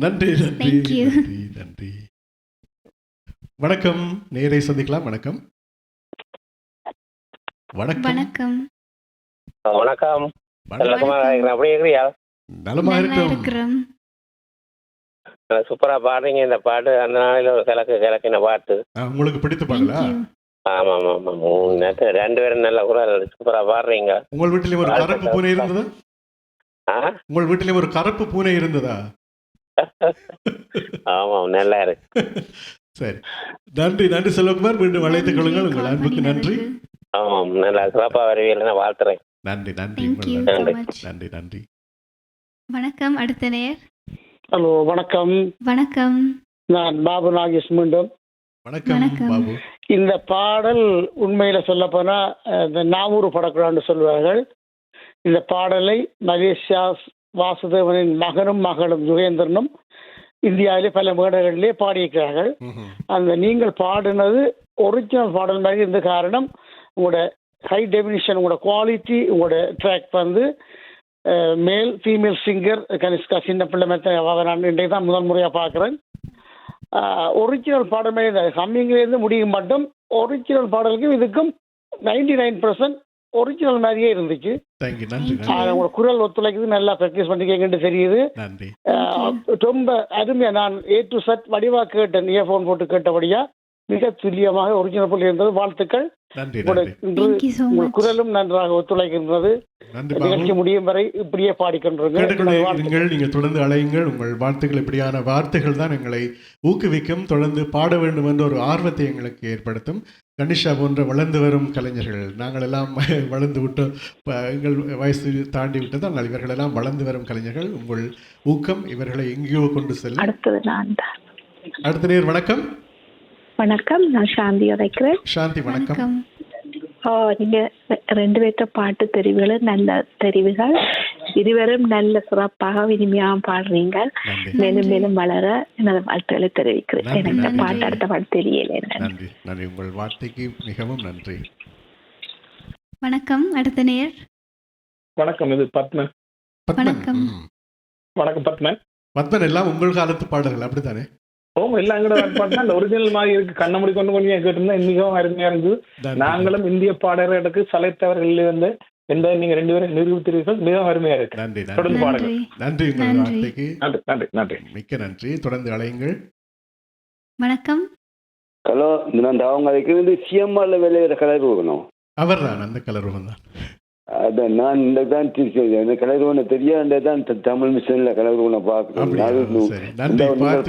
நன்றி நன்றி Thank you. நன்றி நன்றி. வணக்கம், நேரை சந்திக்கலாம். வணக்கம் வணக்கம் வணக்கம். வணக்கம். வணக்கம். அப்படி இருக்கிறியா? நலமா நல்லா இருக்கிறோம். இருக்கிறோம். சூப்பரா பாடுறீங்க இந்த பாட்டு. அந்த நாளில் ஒரு கிழக்கின பாட்டு. உங்களுக்கு பிடித்த பாடலா? Thank you. ஆமா ஆமா ஆமா. நேற்று 2 பேரும் நல்ல குரல் சூப்பரா பாடுறீங்க. உங்கள் வீட்டிலே ஒரு கருப்பு பூனை இருந்ததா? உங்கள் வீட்டிலே ஒரு கருப்பு பூனை இருந்ததா? ஆமா, நல்லா இருக்கு. சரி, நன்றி நன்றி செல்வகுமார். மீண்டும் அழைத்துக் கொள்ளுங்கள். உங்கள் அன்புக்கு நன்றி. ஆமாம், நல்லா சிறப்பா வருவீர்கள், நான் வாழ்த்துறேன். நன்றி நன்றி Thank you உங்கள் so நன்றி much. நன்றி நன்றி. வணக்கம். அடுத்த நேர். ஹலோ, வணக்கம். வணக்கம். நான் பாபு நாகேஷ் மீண்டும். வணக்கம் வணக்கம். பாபு. இந்த பாடல் உண்மையில சொல்ல போனா இந்த நாவூறு படக்கூடான்னு சொல்வார்கள். இந்த பாடலை மலேசியா வாசுதேவனின் மகனும் மகளும் யுகேந்திரனும் இந்தியாவிலே பல மேடைகளிலே பாடியிருக்கிறார்கள். அந்த நீங்கள் பாடினது ஒரிஜினல் பாடல் மாதிரி இருந்த காரணம் உங்களோட ஹை டெபினிஷன், உங்களோட குவாலிட்டி, உங்களோட ட்ராக் வந்து மேல் ஃபீமேல் சிங்கர் கனிஷ்கா சின்ன பிள்ளை மெத்த நான் இன்றைக்கு தான் முதல் முறையாக பார்க்குறேன். ஒரிஜினல் பாடல் மாதிரி இந்த ஹம்மிங்லேருந்து முடியும் மட்டும் ஒரிஜினல் பாடலுக்கும் இதுக்கும் 99% ஒரிஜினல் மாதிரியே இருந்துச்சு. தேங்க்யூ, நன்றி உங்களோட குரல் ஒத்துழைக்குது, நல்லா ப்ராக்டிஸ் பண்ணிக்கங்கன்னு தெரியுது. நன்றி. ரொம்ப அருமையா நான் A to Z வடிவா கேட்டேன், இயர்ஃபோன் போட்டு கேட்டபடியா மிக துல்லியமாக ஒரிஜினல் போல் இருந்தது. வாழ்த்துக்கள். நன்றி இன்று உங்கள் குரலும் நன்றாக ஒத்துழைக்கின்றது. நிகழ்ச்சி முடியும் வரை இப்படியே பாடிக்கொண்டிருங்கள். நீங்கள் தொடர்ந்து அழையுங்கள். உங்கள் வாழ்த்துக்கள், இப்படியான வார்த்தைகள் தான் எங்களை ஊக்குவிக்கும். தொடர்ந்து பாட வேண்டும் என்ற ஒரு ஆர்வத்தை எங்களுக்கு ஏற்படுத்தும். கனிஷா போன்ற வளர்ந்து வரும் கலைஞர்கள், நாங்கள் எல்லாம் வளர்ந்து விட்டோம், எங்கள் வயசு தாண்டி விட்டது. ஆனால் இவர்கள் எல்லாம் வளர்ந்து வரும் கலைஞர்கள். உங்கள் ஊக்கம் இவர்களை எங்கேயோ கொண்டு செல்லும். அடுத்த நேர். வணக்கம். வணக்கம், நான் சாந்தி அழைக்கிறேன். சாந்தி, வணக்கம். நீங்க 2 பேர்த்த பாட்டு தெரிவுகள் நல்ல தெரிவுகள். இருவரும் நல்ல சிறப்பாக இனிமையாக பாடுறீங்க. மேலும் மேலும் வளர எனது வாழ்த்துக்களை தெரிவிக்கிறேன். எனக்கு பாட்டு அடுத்த பாட்டு தெரியல. நன்றி நன்றி. உங்கள் வார்த்தைக்கு மிகவும் நன்றி. வணக்கம். அடுத்த நேர். வணக்கம், இது பத்மன். வணக்கம். வணக்கம் பத்மன். பத்மன், எல்லாம் உங்கள் காலத்து பாடல்கள் அப்படித்தானே? எல்லாம் எங்கட பாட்டு அந்த ஒரிஜினல் மாதிரி இருக்கு. கண்ண முடி கொண்டு கொஞ்சம் கேட்டிருந்தா மிகவும் அருமையா இருந்தது. நாங்களும் இந்திய பாடகர்களுக்கு சளைத்தவர்கள் வந்து என்பதை நீங்க 2 பேரும் நிரூபித்தீர்கள். மிகவும் அருமையா இருக்கு. நன்றி தொடர்ந்து பாடுங்கள். நன்றி. உங்கள் வார்த்தைக்கு நன்றி நன்றி. மிக்க நன்றி. தொடர்ந்து அழையுங்கள். வணக்கம். ஹலோ, நான் அவங்க வைக்கிறது சிஎம்ஆர்ல விளையிற கலர் போகணும். அவர் தான், அந்த கலர் தான். அதான் நான் இந்த தான் இந்த கலர்வனை தெரியாத தான் தமிழ் மிஷன்ல கலர்வனை பார்க்குறேன்.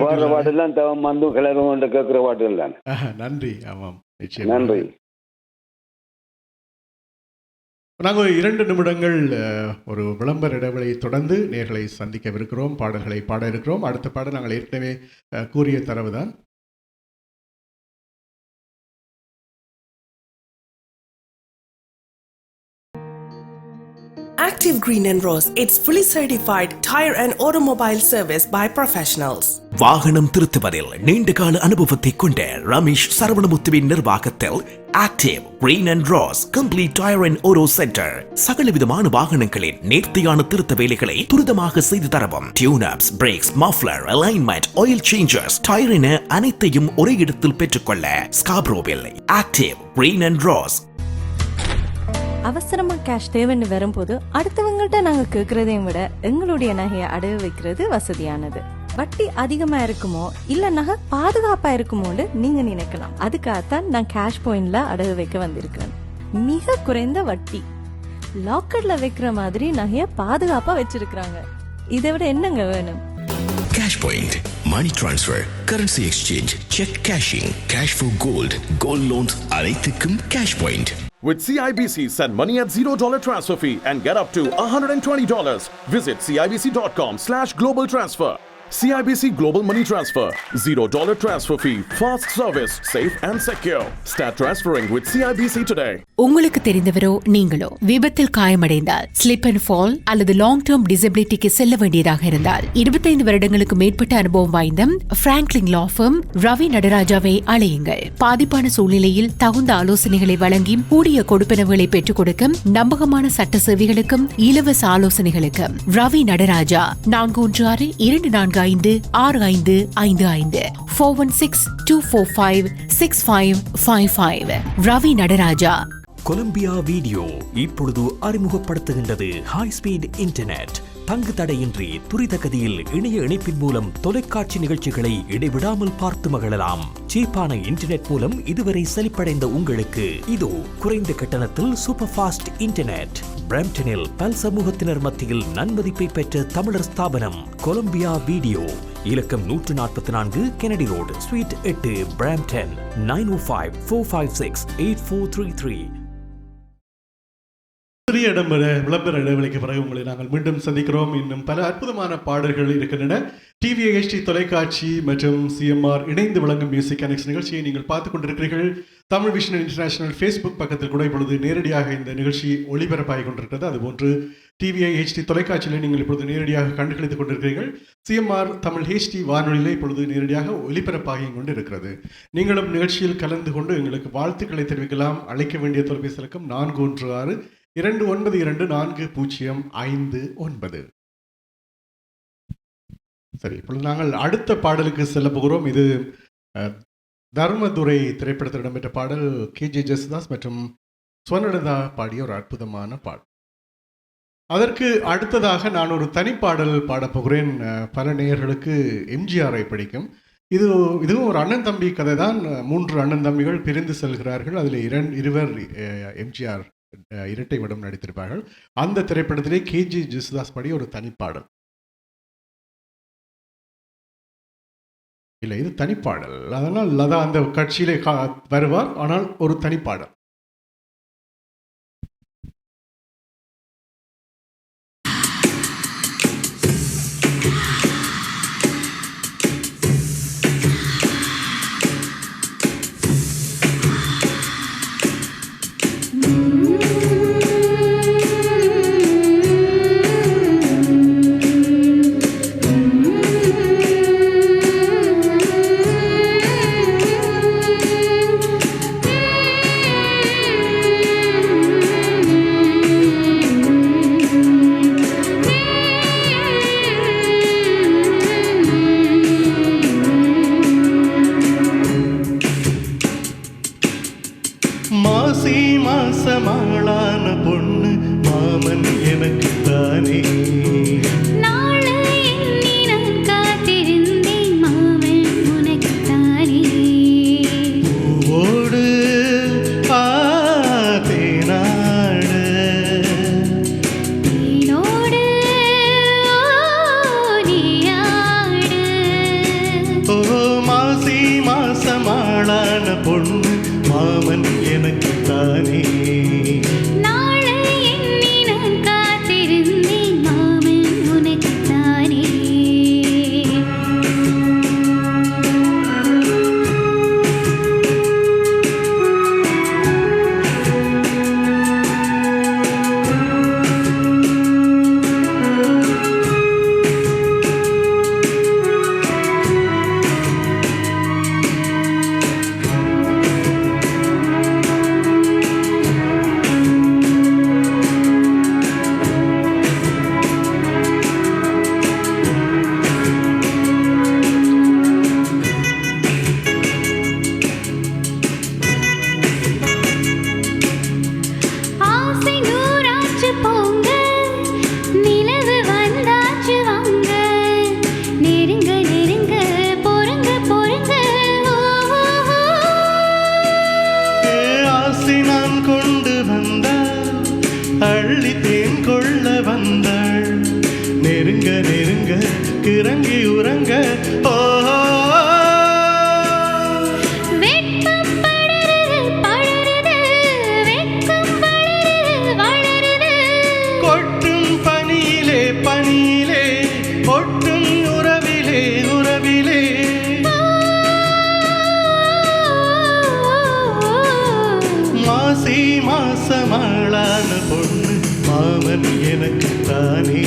பாடுற பாட்டெல்லாம் வந்து கலர்வன் கேட்குற பாட்டுகள் தான். நன்றி. ஆமாம், நிச்சயம் நன்றி. நாங்கள் 2 நிமிடங்கள் ஒரு விளம்பர இடைவெளியை தொடர்ந்து நேர்களை சந்திக்கவிருக்கிறோம். பாடல்களை பாட இருக்கிறோம். அடுத்த பாடல் நாங்கள் ஏற்கனவே கூறிய தரவுதான். Active Green and Rose, it's fully certified tire and automobile service by professionals. வாகனம் திருத்துவதில் நீண்டகால அனுபவத்தை கொண்ட ரமேஷ் சரவணமுத்துவின் நிர்வாகத்தில் active green and rose complete tyre and auto centre சகலவிதமான வாகனங்களின் நேர்த்தியான திருத்த வேலைகளை துரிதமாக செய்து தரவும். Tune ups, brakes, muffler, alignment, oil changers, tyre என அனைத்தையும் ஒரே இடத்தில் பெற்றுக்கொள்ள ஸ்காப்ரோவில் ஆக்டிவ் கிரீன் அண்ட் ரோஸ். அவசரமா கேஷ் தேவைன்னு வரும்போது அடுத்தவங்கள்ட்ட நாங்க கேட்கறதையும் விட எங்களுடைய நகையை அடகு வைக்கிறது வசதியானது. வட்டி அதிகமா இருக்குமோ இல்ல நகை பாதுகாப்பா இருக்குமோன்னு நீங்க நினைக்கலாம். அதுக்காகத்தான் நான் கேஷ் பாயிண்ட்ல அடகு வைக்க வந்திருக்கிறேன். மிக குறைந்த வட்டி, லாக்கர்ல வைக்கிற மாதிரி நகைய பாதுகாப்பா வச்சிருக்காங்க. இதை விட என்னங்க வேணும்? Cash Point, money transfer, currency exchange, check cashing, cash for gold, gold loans அனைத்துக்கும் Cash Point. With CIBC, send money at $0 transfer fee and get up to $120. Visit CIBC.com/global transfer. CIBC Global Money Transfer. $0 transfer fee. Fast service. Safe and secure. Start transferring with CIBC today. உங்களுக்கு தெரிந்தவரோ நீங்களோ விபத்தில் காயமடைந்தால், slip and fall அல்லது long term டிசபிலிட்டிக்கு செல்ல வேண்டியதாக இருந்தால் 25 வருடங்களுக்கு மேற்பட்ட அனுபவம் வாய்ந்த பிராங்க்லின் லா ஃபர்ம் ரவி நடராஜாவை அழையுங்கள். பாதிப்பான சூழ்நிலையில் தகுந்த ஆலோசனைகளை வழங்கி கூடிய கொடுப்பனவுகளை பெற்றுக் கொடுக்க நம்பகமான சட்ட சேவைகளுக்கும் இலவச ஆலோசனைகளுக்கும் ரவி நடராஜா 416-24 416-655-6555 416-245-6555. ரவி நடராஜா. கொலம்பியா வீடியோ இப்பொழுது அறிமுகப்படுத்துகின்றது ஹை ஸ்பீட் இன்டர்நெட். தங்கு தடையின்றி துரித கதியில் இணைய இணைப்பின் மூலம் தொலைக்காட்சி நிகழ்ச்சிகளை இடைவிடாமல் பார்த்து மகிழலாம். சீப்பான இன்டர்நெட் மூலம் இதுவரை செழிப்படைந்த உங்களுக்கு இதோ குறைந்த கட்டணத்தில் சூப்பர் ஃபாஸ்ட் இன்டர்நெட். பிரம்டனில் பல் சமூகத்தினர் மத்தியில் நன்மதிப்பை பெற்ற தமிழர் ஸ்தாபனம் கொலம்பியா வீடியோ. இலக்கம் 144 கெனடி ரோடு, ஸ்வீட் 8, பிரம்டன். 905-456-8433. சிறிய விளம்பர இடைவெளிக்கு பிறகு உங்களை நாங்கள் மீண்டும் சந்திக்கிறோம். இன்னும் பல அற்புதமான பாடல்கள் இருக்கின்றன. TVHD தொலைக்காட்சி மற்றும் CMR இணைந்து வழங்கும் மியூசிக் கனெக்ட் நிகழ்ச்சியை நீங்கள் பார்த்துக் கொண்டிருக்கிறீர்கள். தமிழ் விஷன் இன்டர்நேஷனல் ஃபேஸ்புக் பக்கத்தில் கூட இப்பொழுது நேரடியாக இந்த நிகழ்ச்சி ஒளிபரப்பாகிக் கொண்டிருக்கிறது. அதுபோன்று TVHD தொலைக்காட்சியில் நீங்கள் இப்பொழுது நேரடியாக கண்டுகளித்துக் கொண்டிருக்கிறீர்கள். CMR தமிழ் HD வானொலியில் இப்பொழுது நேரடியாக ஒளிபரப்பாகி கொண்டு இருக்கிறது. நீங்களும் நிகழ்ச்சியில் கலந்து கொண்டு எங்களுக்கு வாழ்த்துக்களை தெரிவிக்கலாம். அழைக்க வேண்டிய தொலைபேசி இலக்கம் 416-292-4059. சரி, இப்பொழுது நாங்கள் அடுத்த பாடலுக்கு செல்ல போகிறோம். இது தர்மதுரை திரைப்படத்தில் இடம்பெற்ற பாடல். KJ ஜெயசுதாஸ் மற்றும் ஸ்வர்ணலதா பாடிய ஒரு அற்புதமான பாடல். அதற்கு அடுத்ததாக நான் ஒரு தனிப்பாடல் பாடப்போகிறேன். பல நேயர்களுக்கு எம்ஜிஆரை பிடிக்கும். இதுவும் ஒரு அண்ணன் தம்பி கதை தான். 3 அண்ணன் தம்பிகள் பிரிந்து செல்கிறார்கள். அதில் இருவர் எம்ஜிஆர் இரட்டை வேடம் நடித்திருப்பார்கள். அந்த திரைப்படத்திலே KJ ஜெயசுதாஸ் பாடிய ஒரு தனிப்பாடல். இல்லை, இது தனிப்பாடல். அதனால் லதா அந்த கட்சியிலே வருவார். ஆனால் ஒரு தனிப்பாடல். மாசமாளான பொண்ணு மாமன் எனக்கு தானே. பூவோடு தேனாடு ஓ மாசி மாசமாளான பொண்ணு மாமன் எனக்கு தானே. அள்ளி தேன் கொள்ள வந்தாள். நெருங்க நெருங்க கிறங்கி உறங்க கொட்டும் பனியிலே பனியிலே ஒட்டும் உறவிலே உறவிலே மாசி மாசமாளான பொண்ணு மாமன் எனக்கு தானே.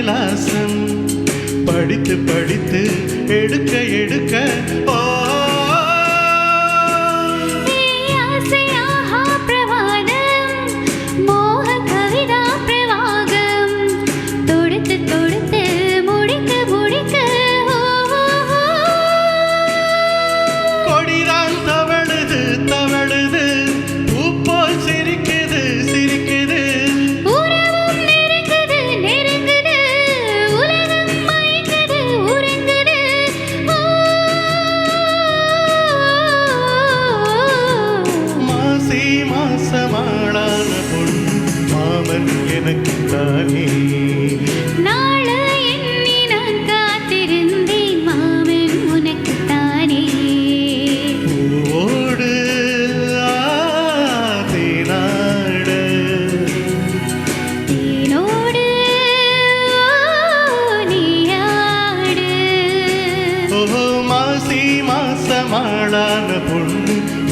விலாசம் படித்து படித்து எடுக்க எடுக்க ஓ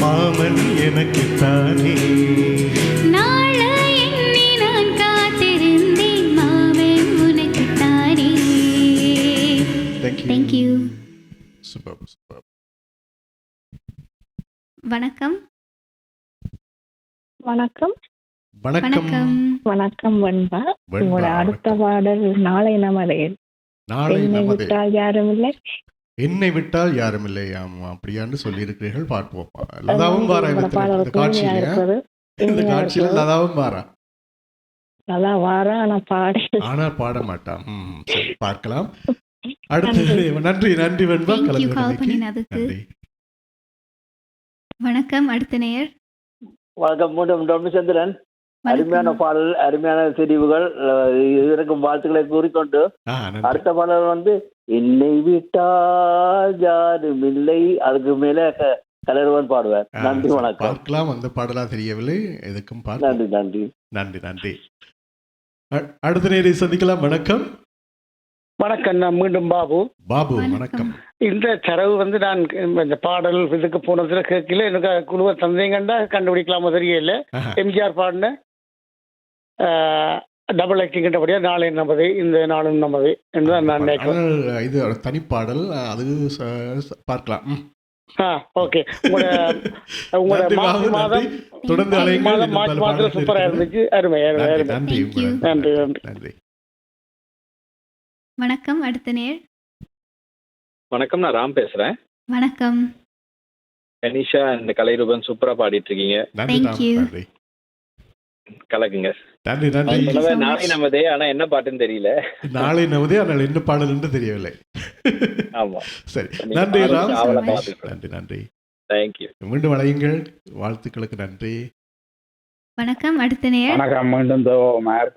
மாமன் எனக்கு தானே நாளை எண்ணி நான் காத்திருந்தேன் மாமன் உனக்கு தானே. Thank you. Superb, superb. வணக்கம் வணக்கம் வணக்கம் வணக்கம் வெண்பா. உங்களோட அடுத்த பாடல் நாளை நமதே. என்னை விட்டால் யாரும் இல்லை. என்னை விட்டால் யாரும் இல்லை. ஆமா அப்படியான்னு சொல்லி இருக்கிறீர்கள். பார்ப்போம். லதாவும் பாரா இந்த காட்சியில லதாவும் பாரா நல்லா வாரா ஆனா பாட மாட்டான். சரி பார்க்கலாம். அடுத்து நன்றி நன்றி வெண்பா கலந்து. வணக்கம். அடுத்த நேயர். வணக்கம் டாக்டர் சந்திரன். அருமையான பாடல், அருமையான தெரிவுகள், இதற்கும் வாழ்த்துக்களை கூறிக்கொண்டு அடுத்த பாடல் வந்து என்னை விட்டால் யாரும் இல்லை. அதுக்கு மேல கலருவன் பாடுவார். நன்றி வணக்கம். பார்க்கலாம். அந்த பாடலா தெரியவில்லை. எதுக்கும் நன்றி நன்றி நன்றி நன்றி. அடுத்த நேரை சந்திக்கலாம். வணக்கம். வணக்கம். நான் மீண்டும் பாபு. வணக்கம். இந்த தரவு வந்து நான் இந்த பாடல் இதுக்கு போனதுல கேட்கல. எனக்கு குழுவை தந்தீங்கன்னா கண்டுபிடிக்கலாம தெரியல. எம்ஜிஆர் பாடின டபுள் ஆக்டிங் கிட்டபடியா நாளை நமது இந்த நாளும் நமது என்று நான் நினைக்கிறேன். இது தனிப்பாடல். அது பார்க்கலாம். ஓகே. உங்களோட மார்ச் மாதம் சூப்பரா இருந்துச்சு. அருமை நன்றி நன்றி நன்றி. வணக்கம். அடுத்த நேர். வணக்கம். நான் ராம் பேசுறேன். வணக்கம். கனிஷா இந்த கலைரூபன் சூப்பரா பாடிட்டு இருக்கீங்க. கலக்குங்க. நன்றி நன்றி. நாளை நமதே. ஆனா என்ன பாட்டுன்னு தெரியல. நாளை நமதே ஆனால் என்ன பாடல் என்று தெரியவில்லை. ஆமா சரி. நன்றி ராம். நன்றி நன்றி. தேங்க்யூ. மீண்டும் அழையுங்கள். வாழ்த்துக்களுக்கு நன்றி. வணக்கம். அடுத்த நேர். வணக்கம். மீண்டும் தேவகுமார்.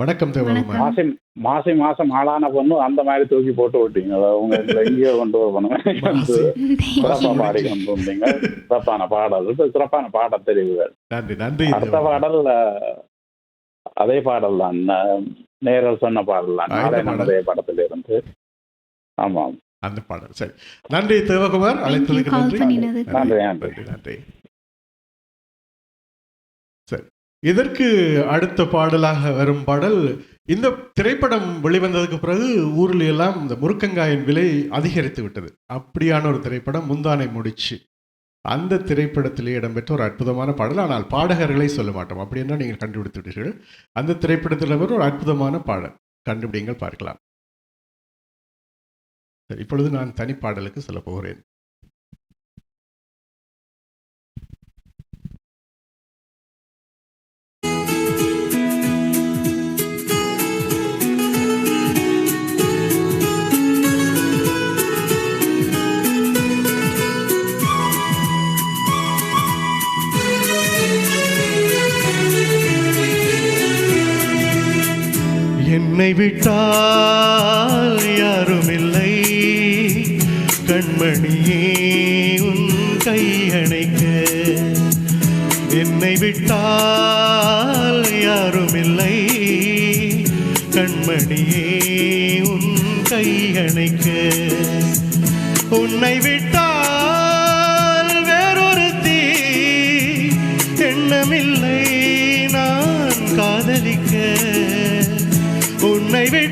வணக்கம் தேவகுமார். மாசி மாசம் ஆளான பொண்ணு அந்த மாதிரி தூக்கி போட்டு விட்டீங்க. உங்க எங்கேயோ கொண்டு வரணும். சிறப்பா பாடி கொண்டு வந்தீங்க. சிறப்பான பாடல், சிறப்பான பாட தெரிவுகள். நன்றி நன்றி. அடுத்த பாடல் அதே பாடல் தான், நேரில் சொன்ன பாடல் தான், நாளை நமதே படத்தில் இருந்து. ஆமாம் அந்த பாடல். சரி நன்றி தேவகுமார். அழைத்ததுக்கு நன்றி. நன்றி நன்றி. சரி, இதற்கு அடுத்த பாடலாக வரும் பாடல், இந்த திரைப்படம் வெளிவந்ததுக்கு பிறகு ஊரில் எல்லாம் இந்த முருக்கங்காயின் விலை அதிகரித்து விட்டது. அப்படியான ஒரு திரைப்படம் முந்தானை முடிச்சு. அந்த திரைப்படத்திலே இடம்பெற்ற ஒரு அற்புதமான பாடல். ஆனால் பாடகர்களை சொல்ல மாட்டோம். அப்படின்னா நீங்கள் கண்டுபிடித்து விட்டீர்கள். அந்த திரைப்படத்தில் ஒரு அற்புதமான பாடல். கண்டுபிடிங்கள், பார்க்கலாம். சரி, இப்பொழுது நான் தனி பாடலுக்கு சொல்ல போகிறேன். என்னை விட்டால் யாரும் இல்லை, கண்மணியே உன் கையணைக்க. என்னை விட்டால் யாரும் இல்லை, கண்மணியே உன் கையணைக்க. உன்னை விட்டால் வேறொருத்தி எண்ணமில்லை நான் காதலிக்க. உன்னை விட்டு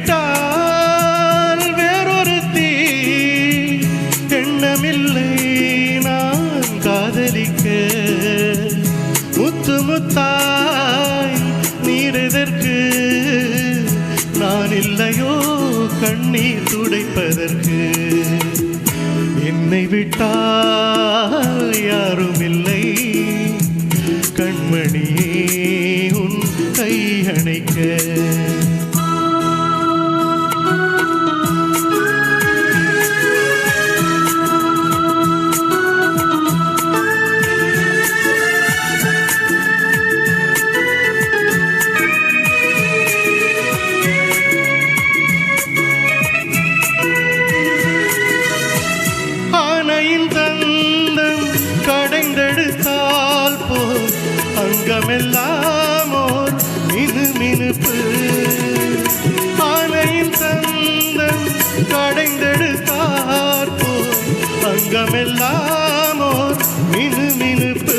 எதற்கு என்னை விட்டால் யாரும் இல்லை கண்மணியே உன் கை அணைக்க அங்கமெல்லாமோர் மினுமினுப்பு ஆனையின் தந்தம் கடைந்தெடுத்தார் போல் அங்கமெல்லாமோர் மினுமினுப்பு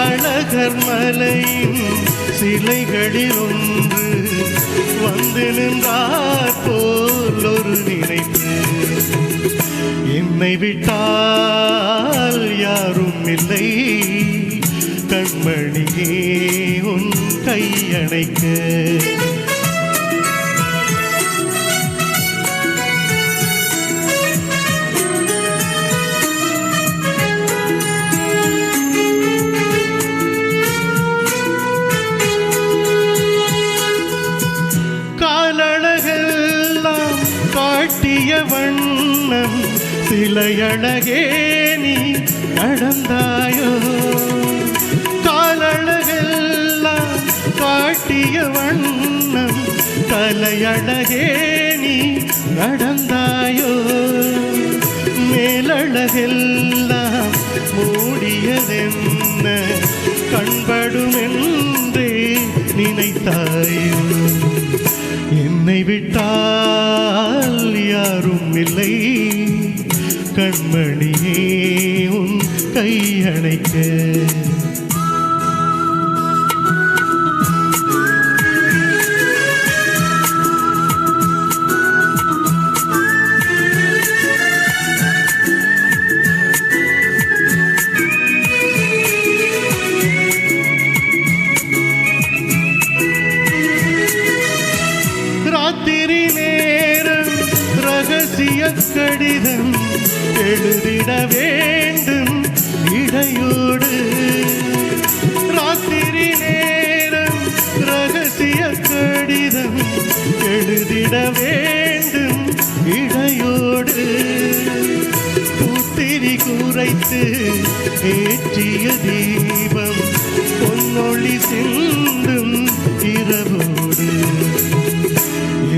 அழகர் மலையின் சிலைகளில் ஒன்று வந்து நின்றார் போல் ஒரு நினைப்பு என்னை விட்டால் யாரும் இல்லை கண்மணியே உன் கை அணைக்க காலழகெல்லாம் காட்டிய வண்ணம் சிலையழகே நீ நடந்தாயோ காலழகெல்லாம் காட்டிய வண்ணம் கலையழகே நீ நடந்தாயோ மேலழகெல்லாம் மூடியதென்ன கண்படுமென்றே நினைத்தாயோ என்னை விட்டால் யாரும் இல்லை கண்மணியே உன் கை அணைக்க ராத்திரி நேரம் ரகசிய கடிதம் எழுதிட வேண்டும் இடையோடு ராத்திரி நேரம் ரகசிய கடிதம் எழுதிட வேண்டும் இடையோடு பூத்திரி குறைத்து ஏற்றிய தீபம் பொன்னொளி சிந்தும் இரவோடு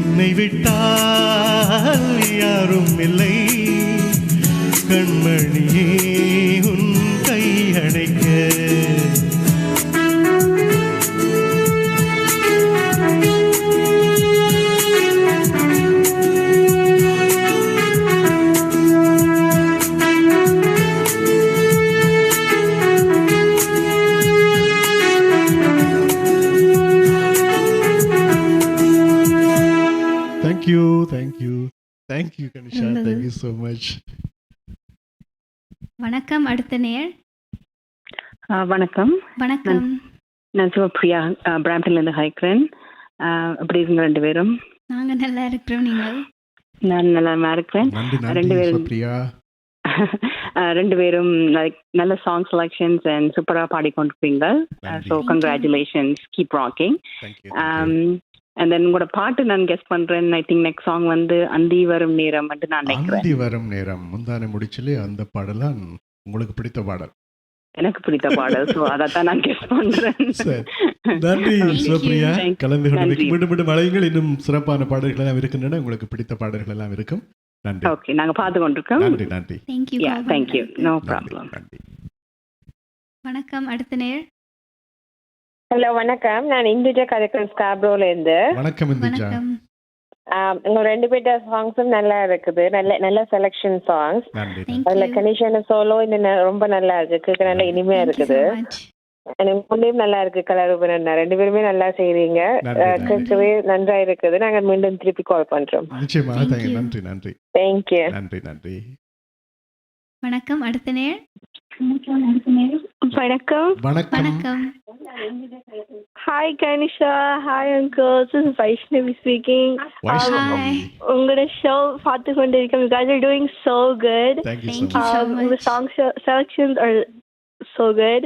என்னை விட்டால் யாரும் இல்லை கண்மணியே உன் கை அணைக்க Thank you, Kanisha. Thank you so much. வணக்கம். அடுத்த நேர். வணக்கம். வணக்கம். நான் சிவப்பிரியா பிராம்டன்லேருந்து ஹைக்ரன். எப்படி இருக்கீங்க ரெண்டு பேரும்? நாங்கள் நல்லா இருக்கிறோம். நீங்கள்? நான் நல்லா இருக்கிறேன். ரெண்டு பேரும் ரெண்டு பேரும் நல்ல சாங் செலக்ஷன்ஸ் அண்ட் சூப்பராக பாடிக்கொண்டிருப்பீங்க. So congratulations, keep rocking. And then உங்களோட பாட்டு நான் கெஸ் பண்றேன். ஐ திங்க் நெக்ஸ்ட் சாங் வந்து அந்தி வரும் நேரம் வந்து நான் நினைக்கிறேன். அந்தி வரும் நேரம் முந்தானே முடிச்சலே அந்த பாடலாம் உங்களுக்கு பிடித்த பாடல். எனக்கு பிடித்த பாடல். ஸோ அதைத்தான் நான் கெஸ் பண்றேன். நன்றி சிவப்பிரியா, கலந்து கொண்டதுக்கு. மீண்டும் மீண்டும் அழையுங்கள். இன்னும் சிறப்பான பாடல்கள் எல்லாம் இருக்கின்றன. உங்களுக்கு பிடித்த பாடல்கள் எல்லாம் இருக்கும். நன்றி. ஓகே, நாங்க பார்த்து கொண்டிருக்கோம். நன்றி நன்றி. தேங்க்யூ. No problem. வணக்கம். அடுத்த நேர். ஹலோ வணக்கம். நான் இந்துஜா கதைக்கல் ஸ்காப்ரோல இருந்து. வணக்கம் இந்துஜா. உங்க ரெண்டு பேர்ட்ட சாங்ஸும் நல்லா இருக்குது. நல்ல நல்ல செலக்ஷன் சாங்ஸ். அதுல கனிஷான சோலோ இந்த ரொம்ப நல்லா இருக்கு. கேட்க நல்ல இனிமையா இருக்குது. முன்னையும் நல்லா இருக்கு. கலாரூபன் ரெண்டு பேருமே நல்லா செய்றீங்க. கேட்கவே நன்றா இருக்குது. நாங்க மீண்டும் திருப்பி கால் பண்றோம். நிச்சயமாக. நன்றி நன்றி. தேங்க்யூ. நன்றி நன்றி. வணக்கம். அடுத்த நேர். வணக்கம். வணக்கம். Hi Kanisha, hi uncle. This is Vaishnavi speaking. உங்களோட ஷோ பார்த்து கொண்டிருக்கேன். You guys are doing so good. Thank you so much. The song selections are so good.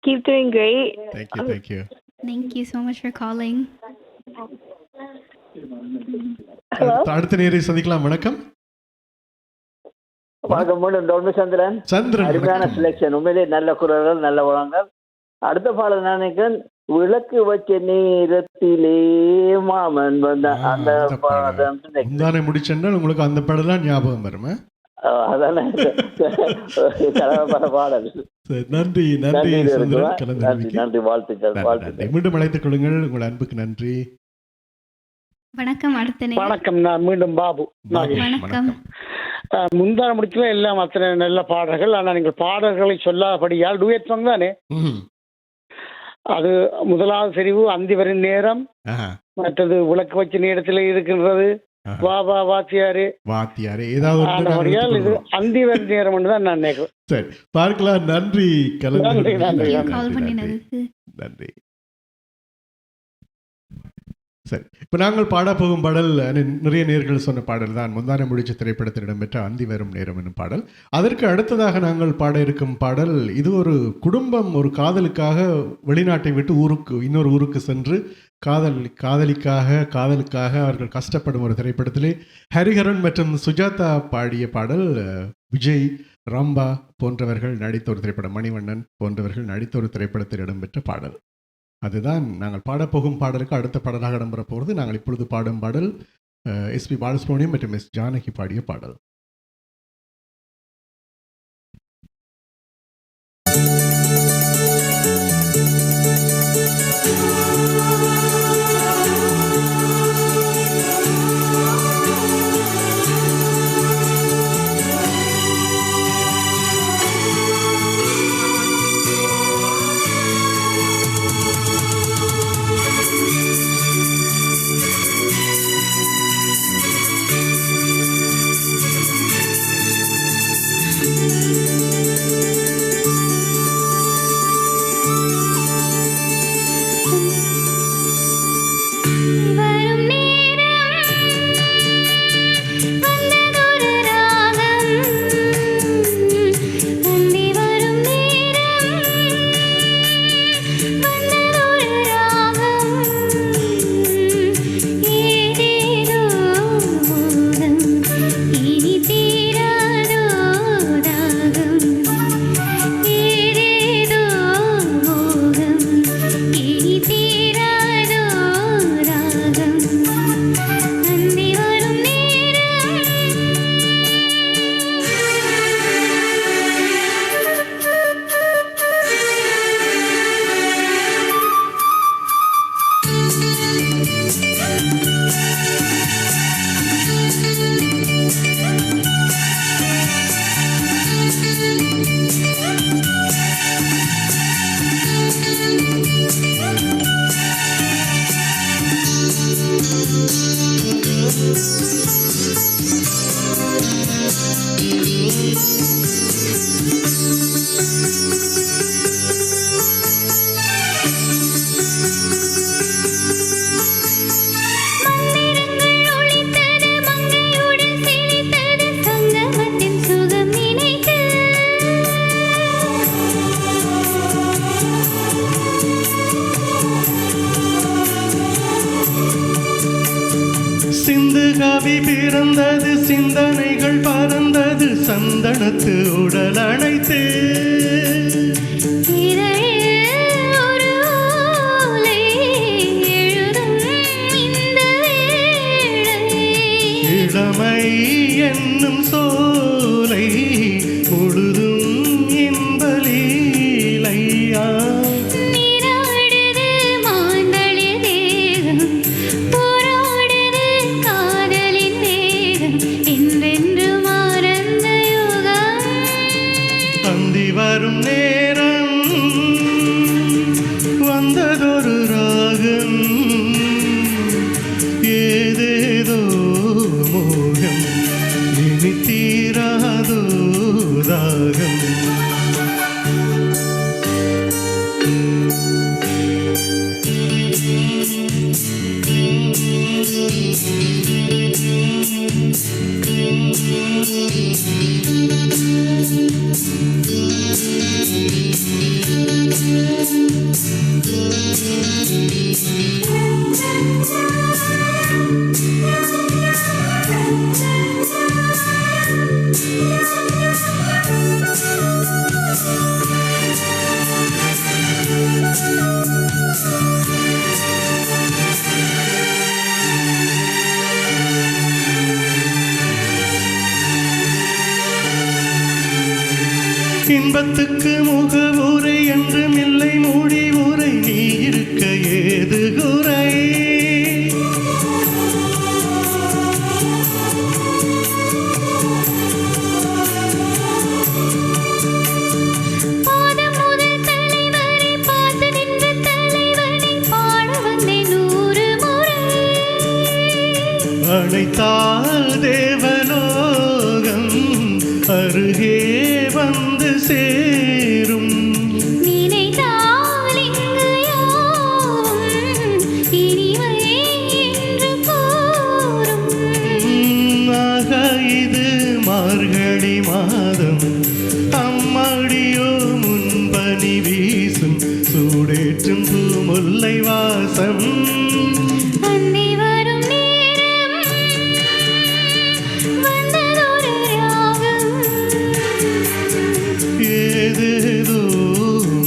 Keep doing great. Thank you. Thank you so much for calling. அடுத்த நேரை சந்திக்கலாம். வணக்கம். வணக்கம். சந்திரன் அருமையான selection. உண்மையிலே நல்ல குரல்கள், நல்ல வளங்கள். அடுத்த பாடல் நான் நினைக்கிறேன், விளக்கு வச்ச நேரத்திலே மாமன் வந்த அந்த பாடல் முடிச்சென்றால் உங்களுக்கு அந்த பாடலாம் ஞாபகம் வருமா? அதான பாடல். நன்றி சந்திரன். நன்றி, வாழ்த்துக்கள். மீண்டும் அழைத்துக் கொள்ளுங்கள். உங்கள் அன்புக்கு நன்றி. வணக்கம். அடுத்த நேர். வணக்கம். நான் மீண்டும் பாபு. வணக்கம். முந்தான முடிக்கல எல்லாம் அத்தனை நல்ல பாடல்கள். ஆனால் நீங்கள் பாடல்களை சொல்லாதபடியால் டூயட் சாங் தானே அது. முதலாவது தெரிவு அந்திவரின் நேரம், மற்றது விளக்கு வச்ச நேரத்தில் இருக்கின்றது வா வா வாத்தியாரு ஏதாவது இது அந்திவரின் நேரம் தான் நான் நினைக்கிறேன். சரி, பார்க்கலாம். நன்றி. நன்றி. சரி, இப்போ நாங்கள் பாட போகும் பாடல் நிறைய நேர்கள் சொன்ன பாடல் தான். முந்தானை முடிச்ச திரைப்படத்தில் இடம்பெற்ற அந்தி வரும் நேரம் என்னும் பாடல். அதற்கு அடுத்ததாக நாங்கள் பாட இருக்கும் பாடல், இது ஒரு குடும்பம் ஒரு காதலுக்காக வெளிநாட்டை விட்டு இன்னொரு ஊருக்கு சென்று காதலுக்காக அவர்கள் கஷ்டப்படும் ஒரு திரைப்படத்திலே ஹரிஹரன் மற்றும் சுஜாதா பாடிய பாடல். விஜய், ராம்பா போன்றவர்கள் நடித்த ஒரு திரைப்படம், மணிவண்ணன் போன்றவர்கள் நடித்த ஒரு திரைப்படத்தில் இடம்பெற்ற பாடல். அதுதான் நாங்கள் பாடப்போகும் பாடலுக்கு அடுத்த பாடலாக இடம்பெற போகிறது. நாங்கள் இப்பொழுது பாடும் பாடல் எஸ்பி பாலசுப்ரமணியம் மற்றும் எஸ் ஜானகி பாடிய பாடல். கவி பிறந்தது, சிந்தனைகள் பறந்தது, சந்தனத்து உடல் அணைத்து இளமை என்னும் சோலை முழுதும் இன்பலீலையா வரும் நேரம் வந்ததொரு ராகம், ஏதேதோ மோகம் இனி தீராதோ ராகம் இன்பத்துக்கு முகவுரை என்றும் இல்லை முடிவுரை நீ இருக்க ஏது குறை அழைத்தால் தேவலோகம் அருகே வந்து சேரும் ஆக இது மார்கழி மாதம் அம்மாடியோ முன்பனி வீசும் சூடேற்றும் பூமுல்லை வாசம் ஏதேதோ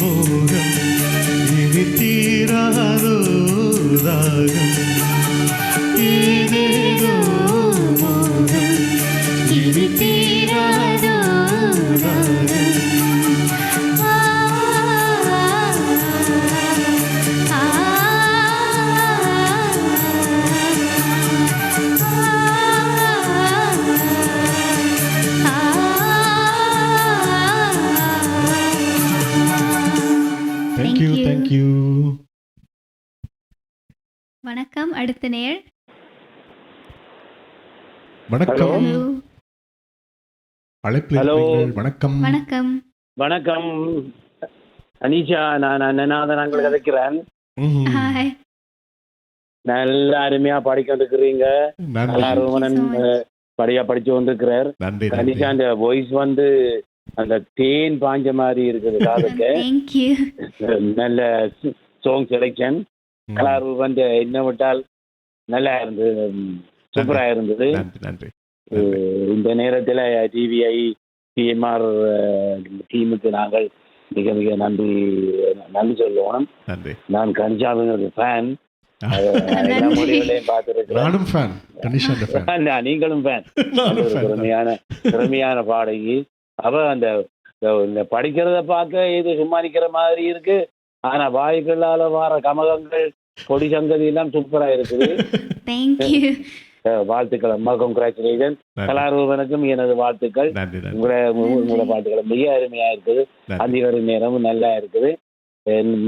மோகம் இனி தீராதோ தாகம் ஏதேதோ மோகம் இனி தீராதோ தாகம் தேங்க்யூ. வணக்கம். அடுத்த நேர். வணக்கம். ஹலோ. வணக்கம். வணக்கம். வணக்கம் அனிஷா, நான் நாங்கள் கதைக்கிறேன். ஹாய். நல்ல அருமையா படிக்கிருக்கிறீங்க. படியா படிச்சு வந்திருக்கிறார். அனிஷா அந்த வாய்ஸ் வந்து அந்த தேன் பாஞ்ச மாதிரி இருக்குது காதுக்கு. நல்ல சாங் செலெக்ஷன். கலாரூபன் என்ன விட்டால் நல்லா இருந்தது, சூப்பரா இருந்தது. இந்த நேரத்தில் டிவிஐ டிஎம்ஆர் டீமுக்கு நாங்கள் மிக மிக நன்றி சொல்லுவோம். நான் கனிஷாவின் ஒரு ஃபேன். நீங்களும் ஃபேன். திறமையான பாடகி. அவ அந்த படிக்கிறத பார்க்க இது சும்மா நிக்கிற மாதிரி இருக்கு. ஆனா வாய்களால வர கமகங்கள் கொடி சங்கதி எல்லாம் சூப்பரா இருக்குது. வாழ்த்துக்கள் அம்மா. கங்க்ராச்சுலேஷன். கலாரூபனுக்கும் எனது வாழ்த்துக்கள். உங்களோட பாட்டுகள் மிக அருமையா இருக்குது. அதிகாரி நேரமும் நல்லா இருக்குது.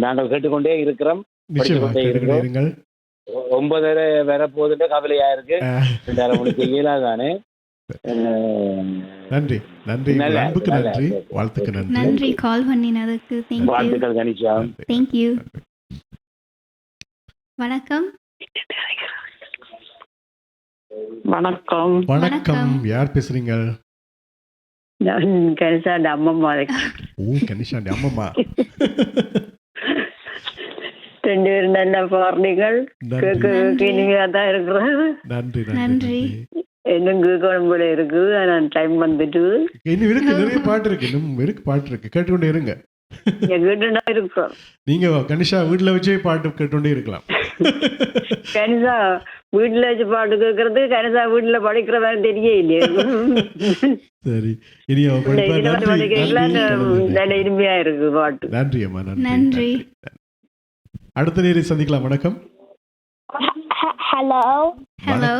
நாங்கள் கேட்டுக்கொண்டே இருக்கிறோம், படிச்சுக்கொண்டே இருக்கிறோம். 9:30 வரப்போகுதுன்ற கவலையா இருக்கு. 2:30 மணிக்கு இயலாதானே. நன்றி நன்றி அன்புக்கு நன்றி, வாழ்த்துக்கு நன்றி. நன்றி கால் பண்ணினதுக்கு. வாழ்த்துக்கள் கனிஷா. Thank you. வணக்கம். வணக்கம். வணக்கம். யார் பேசுறீங்க? நான் கனிஷாண்ட அம்மம்மா. ஓ, கனிஷாண்ட அம்மம்மா. ரெண்டு பேரும் நல்ல பாருங்கள். இனிமையா தான் இருக்கிறது. நன்றி நன்றி. இன்னும் குழம்புல இருக்கு. நான் டைம் வந்துட்டு இன்னும் இருக்கு, நிறைய பாட்டு இருக்கு, இன்னும் இருக்கு பாட்டு இருக்கு, கேட்டுக்கொண்டே இருங்க. இருக்கிறோம். நீங்க கனிஷா வீட்டுல வச்சே பாட்டு கேட்டுக்கொண்டே இருக்கலாம். கனிஷா வீட்டுல வச்சு பாட்டு கேட்கறது, கனிஷா வீட்டுல படிக்கிற மாதிரி தெரிய இல்லையா? சரி, இனி நல்ல இனிமையா இருக்கு பாட்டு. நன்றி அம்மா. நன்றி. அடுத்த நேரம் சந்திக்கலாம். வணக்கம். Hello. Hello.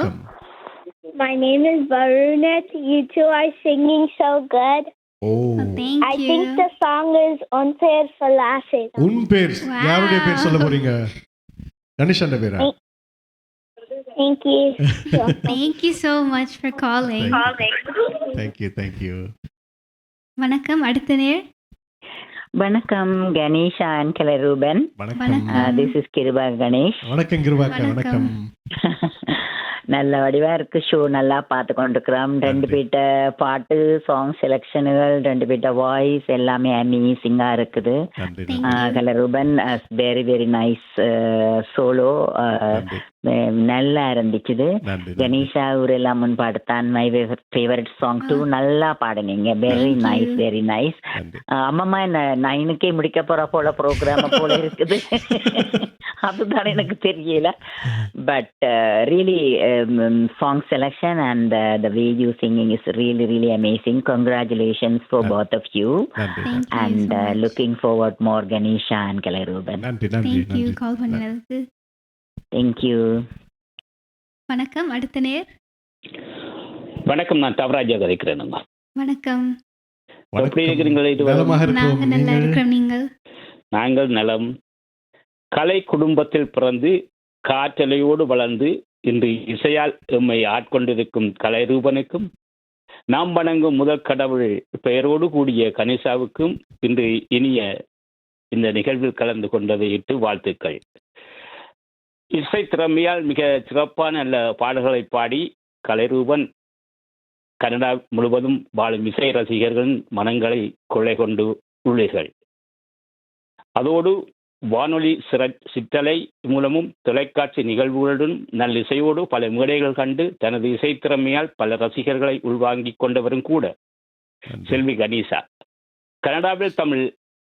My name is Varunat. You two are singing so good. Oh. Thank I you. think the song is Unfair for Laughing. உன் பேர் யாருடைய பேர் சொல்ல போறீங்க? கனிஷாண்ட பேரா? Thank you. Thank you so much for calling. Thank you. வணக்கம். அடுத்த நேர். வணக்கம் Ganesha and Kalairuban. This is Kiruba Ganesh. வணக்கம் கிருபா. வணக்கம். நல்ல வடிவா இருக்கு ஷோ, நல்லா பார்த்து கொண்டிருக்கிறோம். ரெண்டு பேர்ட்ட பாட்டு, சாங் செலெக்ஷனுகள், ரெண்டு பேர்ட்ட வாய்ஸ் எல்லாமே அமேசிங்கா இருக்குது. Kalairuban very very nice solo, நல்லா இருந்துச்சுது. கணேஷா ஊரெல்லாம் முன் பாடுத்தான் மை ஃபேவரட் சாங் டூ, நல்லா பாடுனீங்க. Very nice very nice. அம்மம்மா என்ன 9க்கே முடிக்க போற போல ப்ரோக்ராம் போல இருக்குது. அதுதான் எனக்கு தெரியல. But really song selection and the way you singing is really really amazing. Congratulations for both of you. And looking forward more Ganesha and Kalairuban. Thank you call பண்ணதுக்கு. Thank you. வணக்கம். அடுத்த நேர். வணக்கம், நான் தவராஜா கதைக்கிறேன். வணக்கம். எப்படி இருக்கிறீங்களா? நாங்க நல்லா இருக்கிறோம். நீங்கள்? நாங்கள் நலம். கலை குடும்பத்தில் பிறந்து காற்றலையோடு வளர்ந்து இன்று இசையால் எம்மை ஆட்கொண்டிருக்கும் கலைரூபனுக்கும், நாம் வணங்கும் முதல் கடவுள் பெயரோடு கூடிய கணேசாவுக்கும் இன்று இனிய இந்த நிகழ்வில் கலந்து கொண்டதை இட்டு வாழ்த்துக்கள். இசை திறமையால் மிக சிறப்பான நல்ல பாடல்களை பாடி கலைரூபன் கனடா முழுவதும் வாழும் இசை ரசிகர்களின் மனங்களை கொள்ளை கொண்டு உள்ளீர்கள். அதோடு வானொலி சிற்றலை மூலமும் தொலைக்காட்சி நிகழ்வுகளுடன் நல்ல இசையோடு பல மேடைகள் கண்டு தனது இசைத்திறமையால் பல ரசிகர்களை உள்வாங்கிக் கொண்டவரும் கூட செல்வி கணேசா. கனடாவில் தமிழ்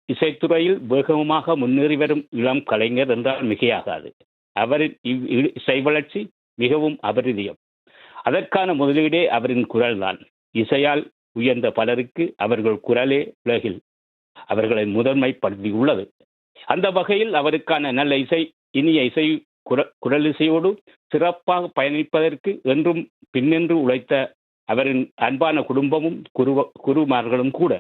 இசைத்துறையில் வேகமாக முன்னேறி வரும் இளம் கலைஞர் என்றால் மிகையாகாது. அவரின் இசை வளர்ச்சி மிகவும் அபரிதியம். அதற்கான முதலீடே அவரின் குரல்தான். இசையால் உயர்ந்த பலருக்கு அவர்கள் குரலே உலகில் அவர்களை முதன்மைப்படுத்தியுள்ளது. அந்த வகையில் அவருக்கான நல்ல இசை, இனிய இசை, குரல் இசையோடு சிறப்பாக பயணிப்பதற்கு என்றும் பின்னென்று உழைத்த அவரின் அன்பான குடும்பமும் குருமார்களும் கூட.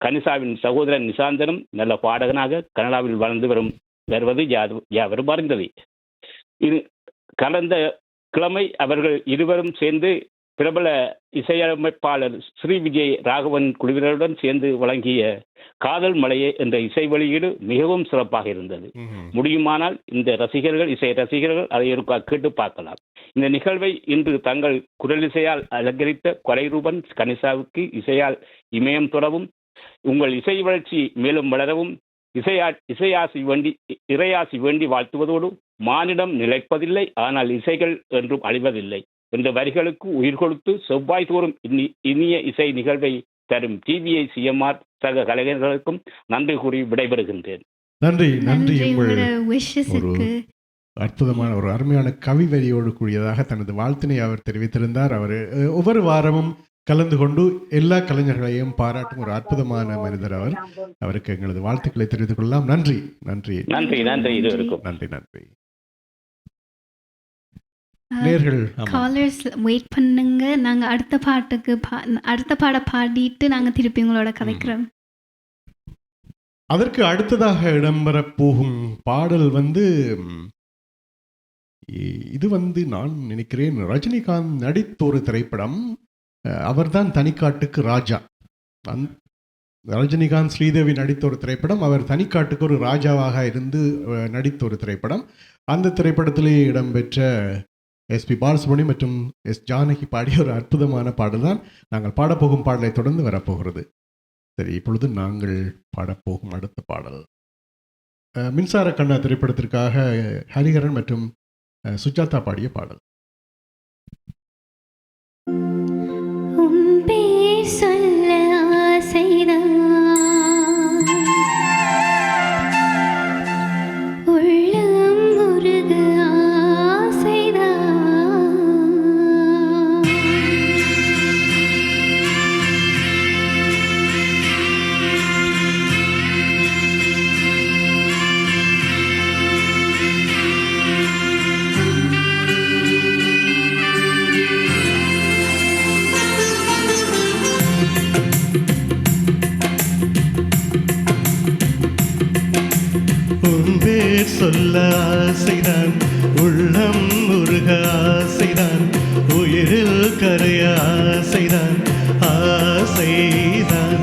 கணிசாவின் சகோதரன் நிசாந்தனும் நல்ல பாடகனாக கனடாவில் வளர்ந்து வருவது யாவரும் அறிந்தது. இது கடந்த கிழமை அவர்கள் இருவரும் சேர்ந்து பிரபல இசையமைப்பாளர் ஸ்ரீ விஜய் ராகவன் குழுவினருடன் சேர்ந்து வழங்கிய காதல் மலையே என்ற இசை வெளியீடு மிகவும் சிறப்பாக இருந்தது. முடியுமானால் இந்த இசை ரசிகர்கள் அதை ஒரு கேட்டு பார்க்கலாம். இந்த நிகழ்வை இன்று தங்கள் குரல் இசையால் அலங்கரித்த கலைரூபன் கணேசாவுக்கு இசையால் இமயம் தொடவும், உங்கள் இசை வளர்ச்சி மேலும் வளரவும் இறையாசி வேண்டி வாழ்த்துவதோடு, மானிடம் நிலைப்பதில்லை ஆனால் இசைகள் என்றும் அழிவதில்லை என்ற வரிகளுக்கு உயிர் கொடுத்து செவ்வாய் தோறும் இனிய இசை நிகழ்வை தரும் டிவிஐ சிஎம்ஆர் சக கலைஞர்களுக்கும் நன்றி கூறி விடைபெறுகின்றேன். நன்றி. நன்றி. ஒரு அற்புதமான ஒரு அருமையான கவி வரியோடு கூடியதாக தனது வாழ்த்தினை அவர் தெரிவித்திருந்தார். அவர் ஒவ்வொரு வாரமும் கலந்து கொண்டு எல்லா கலைஞர்களையும் பாராட்டும் ஒரு அற்புதமான மனிதர் அவர். அவருக்கு எங்களது வாழ்த்துக்களை தெரிவித்துக் கொள்ளலாம். நன்றி. நன்றி. நன்றி. நன்றி. இது வரைக்கும் நன்றி. நன்றி. நேர்கள் காலர்ஸ் வெயிட் பண்ணுங்க. நாங்க அடுத்த பாட பாடிட்டு நாங்க திருப்பி உங்களோட கதைக்கிறோம். அதற்கு அடுத்ததாக இடம்பெற போகும் பாடல் இது நான் நினைக்கிறேன் ரஜினிகாந்த் நடித்த ஒரு திரைப்படம். அவர்தான் தனிக்காட்டுக்கு ராஜா. ரஜினிகாந்த் ஸ்ரீதேவி நடித்த ஒரு திரைப்படம். அவர் தனிக்காட்டுக்கு ஒரு ராஜாவாக இருந்து நடித்த ஒரு திரைப்படம். அந்த திரைப்படத்திலே இடம்பெற்ற எஸ்பி பாலசுப்ரமணியம் மற்றும் எஸ் ஜானகி பாடிய ஒரு அற்புதமான பாடல் தான் நாங்கள் பாடப்போகும் பாடலை தொடர்ந்து வரப்போகிறது. சரி, இப்பொழுது நாங்கள் பாடப்போகும் அடுத்த பாடல் மின்சார கண்ணா திரைப்படத்திற்காக ஹரிஹரன் மற்றும் சுஜாதா பாடிய பாடல். சொல்ல ஆசைதான், உள்ளம் முருக ஆசைதான், உயிரில் கரைய ஆசைதான், ஆசைதான்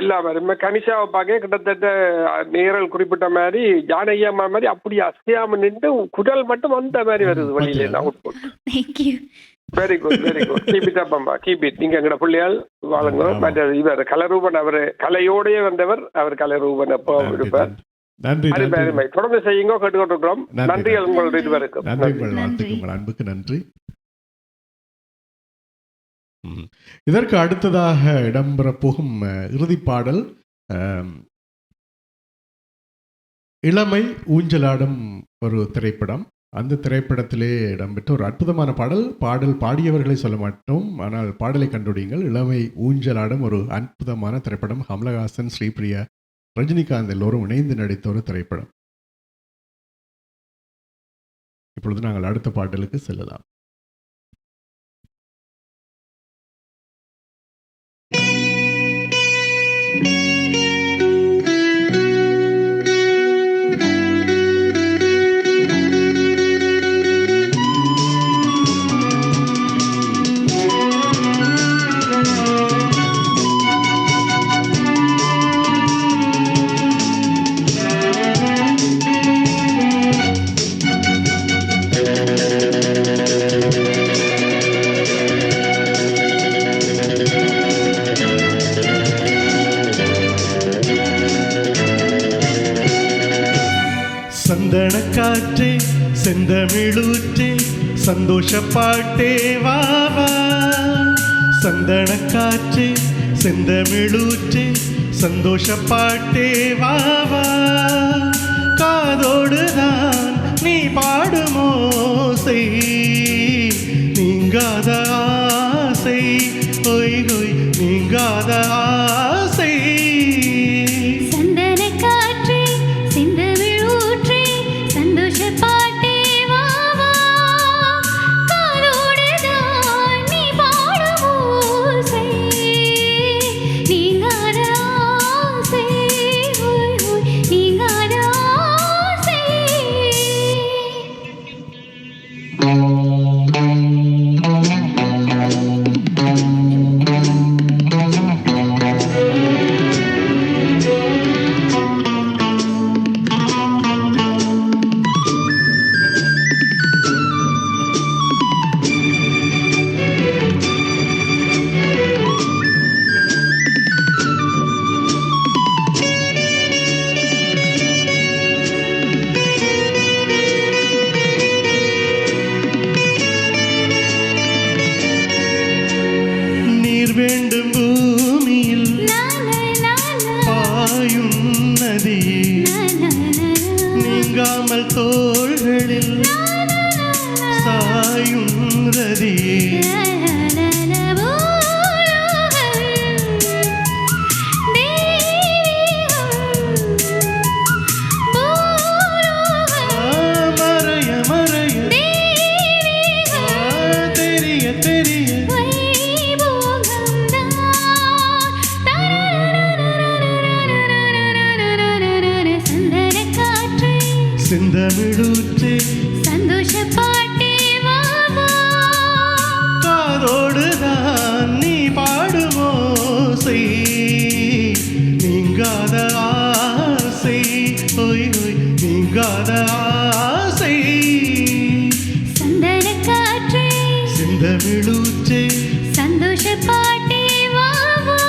எல்லா மாதிரி கனிஷாவை பார்க்க கிட்டத்தட்ட நேரல் குறிப்பிட்ட மாதிரி ஜானகி அம்மா மாதிரி அப்படி அசையாம நின்று குரல் மட்டும் வந்த மாதிரி வருது வெளியில very good very good keep it up அம்மா கீப் இட். நீங்க எங்கட பிள்ளையால் வாழுங்க. மற்ற இவர் கலரூபன், அவர் கலையோடய வந்தவர், அவர் கலரூபன் எப்போ இருப்பார். நன்றி. தொடர்ந்து செய்யுங்க, கேட்டுக்கொண்டிருக்கிறோம். நன்றி உங்களுடைய இதுவரைக்கும். அன்புக்கு நன்றி. இதற்கு அடுத்ததாக இடம்பெற போகும் இறுதி பாடல் இளமை ஊஞ்சலாடும் ஒரு திரைப்படம். அந்த திரைப்படத்திலே இடம்பெற்ற ஒரு அற்புதமான பாடல் பாடியவர்களை சொல்ல மாட்டோம், ஆனால் பாடலை கண்டுபிடிங்கள். இளமை ஊஞ்சலாடும் ஒரு அற்புதமான திரைப்படம். கமலஹாசன், ஸ்ரீபிரியா, ரஜினிகாந்த் எல்லோரும் இணைந்து நடித்த ஒரு திரைப்படம். இப்பொழுது நாங்கள் அடுத்த பாடலுக்கு செல்லலாம். சந்தனக்காற்றே செந்தமிழூற்றே சந்தோஷ பாட்டே வாவா. சந்தனக்காற்றே செந்தமிழூற்றே சந்தோஷ பாட்டே வாவா. காதோடுதான் நீ பாடும் ஓசை, நீங்காத ஆசை, ஒய் ஒய் நீங்காத ஆசை. வேண்டும் பூமியில் பாயும் நதியே, நீங்காமல் தோள்களில் சாயும் ரதியே. செந்தமிழூற்றே சந்தோஷ பாட்டே வாவா. காதோடுதான் நீ பாடும் ஓசை, நீங்காத ஆசை, ஒய் ஒய் நீங்காத ஆசை. சந்தனக்காற்றே செந்தமிழூற்றே சந்தோஷ பாட்டே வாவா.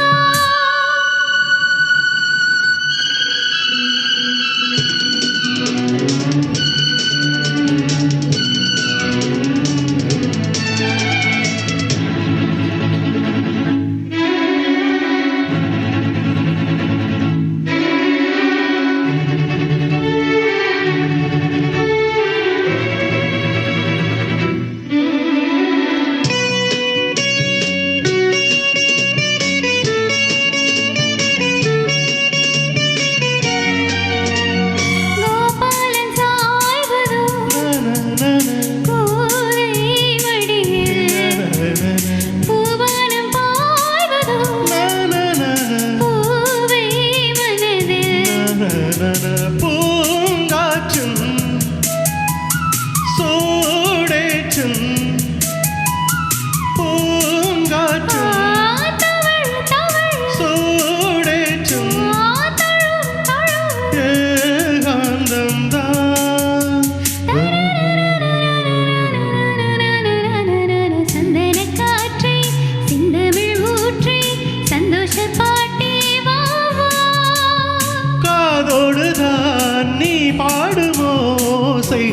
ஆசை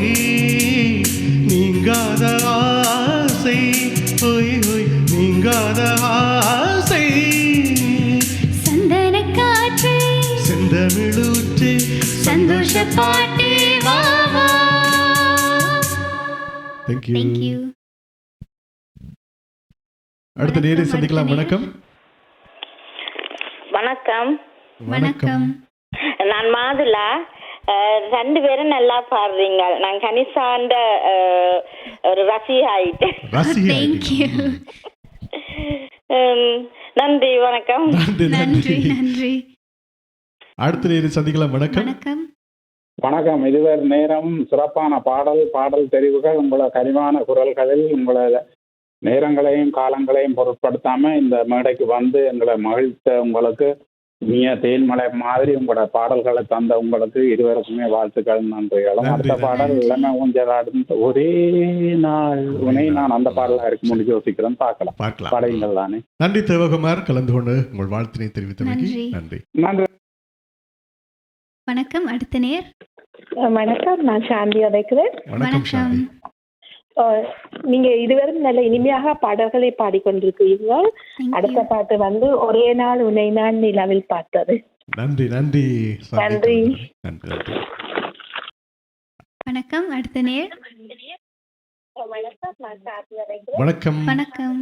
நீங்காத ஆசை ஓய் ஓய் நீங்காத ஆசை சந்தன காற்று செந்தமிழூற்று சந்தோஷ பாட்டு வா வா. Thank you. Thank you. அடுத்த நேரை சந்திக்கலாம். வணக்கம். வணக்கம். வணக்கம். நான் மாதுளா. ரெண்டு பேரும் நல்லா பாடுறீங்க. நான் கனிசாண்ட ஒரு ரசிகை ஆயிட்டேன். Thank you. நன்றி. வணக்கம். நன்றி நன்றி. அடுத்த நேரை சந்திக்கலாம். வணக்கம். வணக்கம். வணக்கம். இதுவரை நேரம் சிறப்பான பாடல் தெரிவுகள், உங்களோட கனிவான குரல்களில் உங்களோட நேரங்களையும் காலங்களையும் பொருட்படுத்தாம இந்த மேடைக்கு வந்து எங்களை மகிழ்த்த உங்களுக்கு தேன்மலை மாதிரி உங்களோட பாடல்களை தந்த உங்களுக்கு இருவருக்குமே வாழ்த்துக்கள், நன்றிகளும். அடுத்த பாடல் எல்லாமே ஊஞ்சலாடும் ஒரே நாள் உனை நான் அந்த பாடலா இருக்கு முடிஞ்சு யோசிக்கிறேன். பார்க்கலாம் பாடங்கள் தானே. நன்றி தேவகுமார், கலந்து கொண்டு உங்கள் வாழ்த்தினை தெரிவித்தமைக்கு நன்றி. நன்றி. வணக்கம். அடுத்த நேர். வணக்கம், நான் சாந்தி அழைக்கிறேன். வணக்கம். நீங்க இதுவரை நல்ல இனிமையாக பாடல்களை பாடிக்கொண்டிருக்கிறீர்கள். அடுத்த பாட்டு வந்து ஒரே நாள் உன்னை நான் நிலவில் பார்த்தது. நன்றி நன்றி நன்றி. நன்றி. வணக்கம். அடுத்த நேர். வணக்கம். வணக்கம்.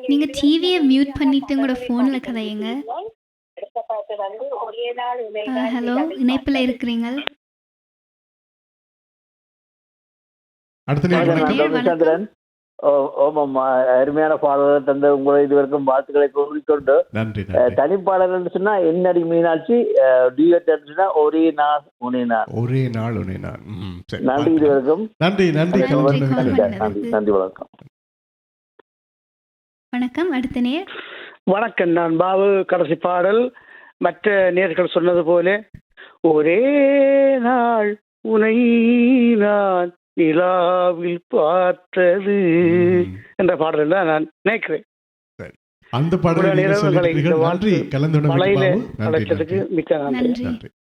நீங்க டிவியை மியூட் பண்ணிட்டு உங்களோட போன்ல கதையுங்க. ஹலோ, இணைப்புல இருக்கிறீங்க. சந்திரன், அருமையான பாடல்கள் தந்த உங்களை இதுவரைக்கும் வாழ்த்துக்களை கூறிக்கொண்டு, தனிப்பாடல் சொன்னா என்னடி மீனாட்சி, டியூட் சொன்னா ஒரே நாள் உனே நான். ஒரே நாள் உனே நான். நன்றி. இதுவரைக்கும் நன்றி நன்றி. நன்றி. வணக்கம். வணக்கம். அடுத்த நேர். வணக்கம், நான் பாபு. கடைசி பாடல் மற்ற நேர்கள் சொன்னது போல ஒரே நாள் உனை நான் நிலாவில் பார்த்தது என்ற பாடல் தான் நான் நினைக்கிறேன். அந்த பாடலை நன்றி. கலந்து அழைத்ததுக்கு மிக்க நன்றி.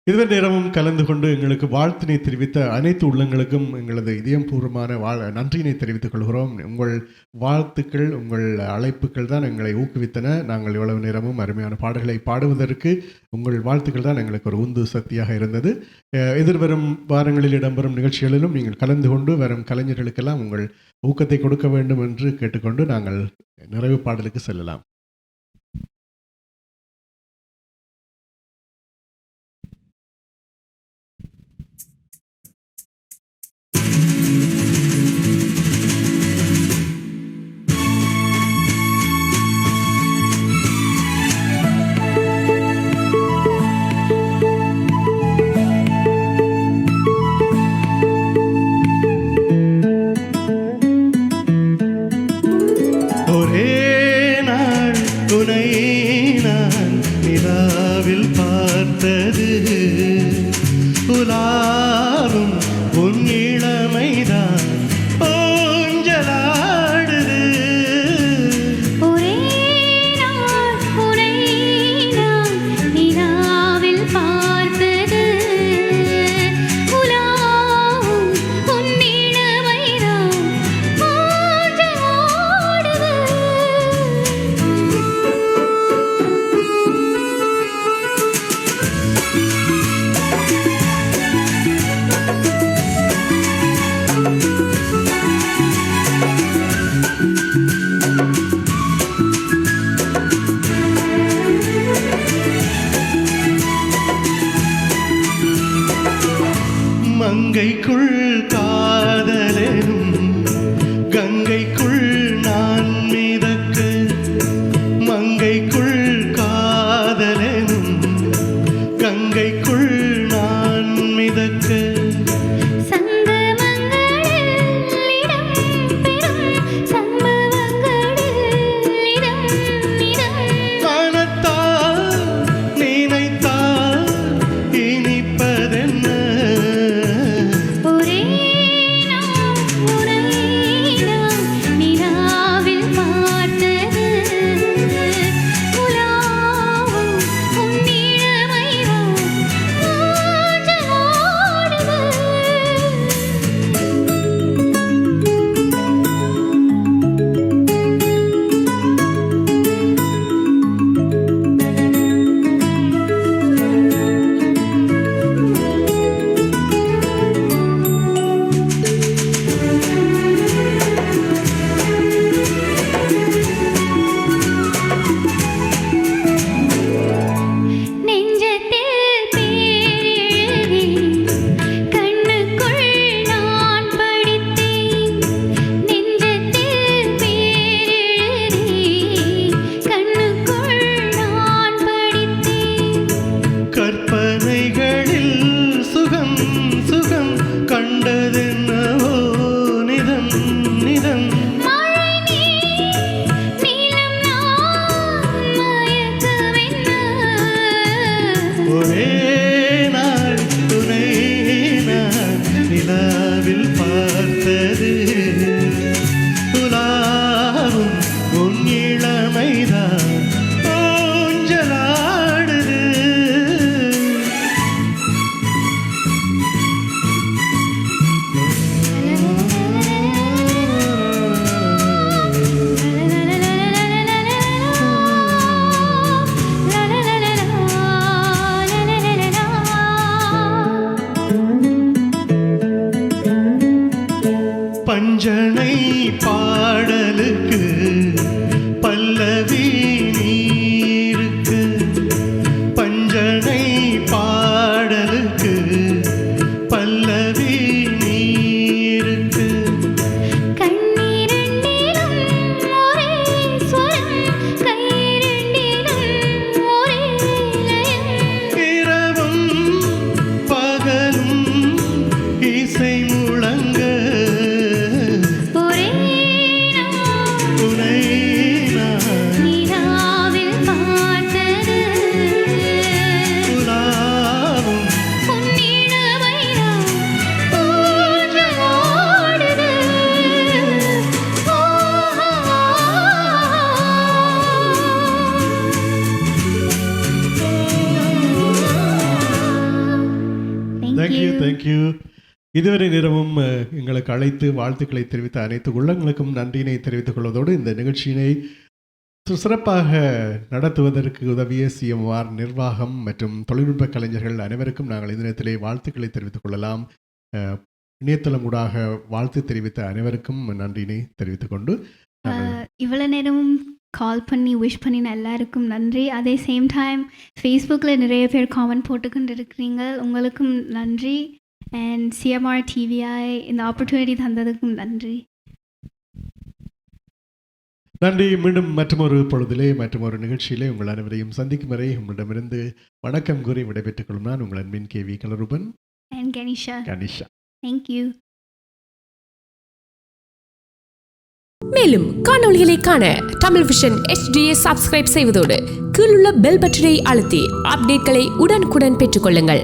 இதுவரை நேரமும் கலந்து கொண்டு எங்களுக்கு வாழ்த்தினை தெரிவித்த அனைத்து உள்ளங்களுக்கும் எங்களது இதயபூர்வமான நன்றியினை தெரிவித்துக் கொள்கிறோம். உங்கள் வாழ்த்துக்கள், உங்கள் அழைப்புகள் தான் எங்களை ஊக்குவித்தன. நாங்கள் இவ்வளவு நேரமும் அருமையான பாடல்களை பாடுவதற்கு உங்கள் வாழ்த்துக்கள் தான் எங்களுக்கு ஒரு உந்து சக்தியாக இருந்தது. எதிர்வரும் வாரங்களில் இடம்பெறும் நிகழ்ச்சிகளிலும் நீங்கள் கலந்து கொண்டு வரும் கலைஞர்களுக்கெல்லாம் உங்கள் ஊக்கத்தை கொடுக்க வேண்டும் என்று கேட்டுக்கொண்டு நாங்கள் நிறைவு பாடலுக்கு செல்லலாம். ஒரே நாள் தேங்க்யூ. இதுவரை நேரமும் எங்களுக்கு அழைத்து வாழ்த்துக்களை தெரிவித்த அனைத்து உள்ளங்களுக்கும் நன்றியினை தெரிவித்துக் கொள்வதோடு இந்த நிகழ்ச்சியினை சிறப்பாக நடத்துவதற்கு உதவிய CMR நிர்வாகம் மற்றும் தொழில்நுட்ப கலைஞர்கள் அனைவருக்கும் நாங்கள் இந்த நேரத்திலே வாழ்த்துக்களை தெரிவித்துக் கொள்ளலாம். இணையதளம் ஊடாக வாழ்த்து தெரிவித்த அனைவருக்கும் நன்றியினை தெரிவித்துக் கொண்டு இவ்வளோ நேரமும் கால் பண்ணி விஷ் பண்ணின எல்லாருக்கும் நன்றி. அதே சேம் டைம் ஃபேஸ்புக்கில் நிறைய பேர் காமெண்ட் போட்டுக்கொண்டு இருக்கிறீங்க, உங்களுக்கும் நன்றி. அண்ட் CMR TVI இந்த ஆப்பர்ச்சுனிட்டி தந்ததுக்கும் நன்றி. நன்றி. மீண்டும் மற்றொரு பொழுதிலே மற்றொரு நிகழ்ச்சியிலே உங்கள் அனைவரையும் சந்திக்கும் வரை உங்களிடமிருந்து வணக்கம் கூறி விடைபெற்றுக் கொள்ளும் நான் உங்கள் அன்பின் KV கலரூபன் and Ganesha. Thank you. மேலும் காணொளிகளை காண தமிழ் விஷன் HD சப்ஸ்கிரைப் செய்வதோடு கீழுள்ள பெல் பட்டனை அழுத்தி அப்டேட்களை உடனுக்குடன் பெற்றுக்கொள்ளுங்கள்.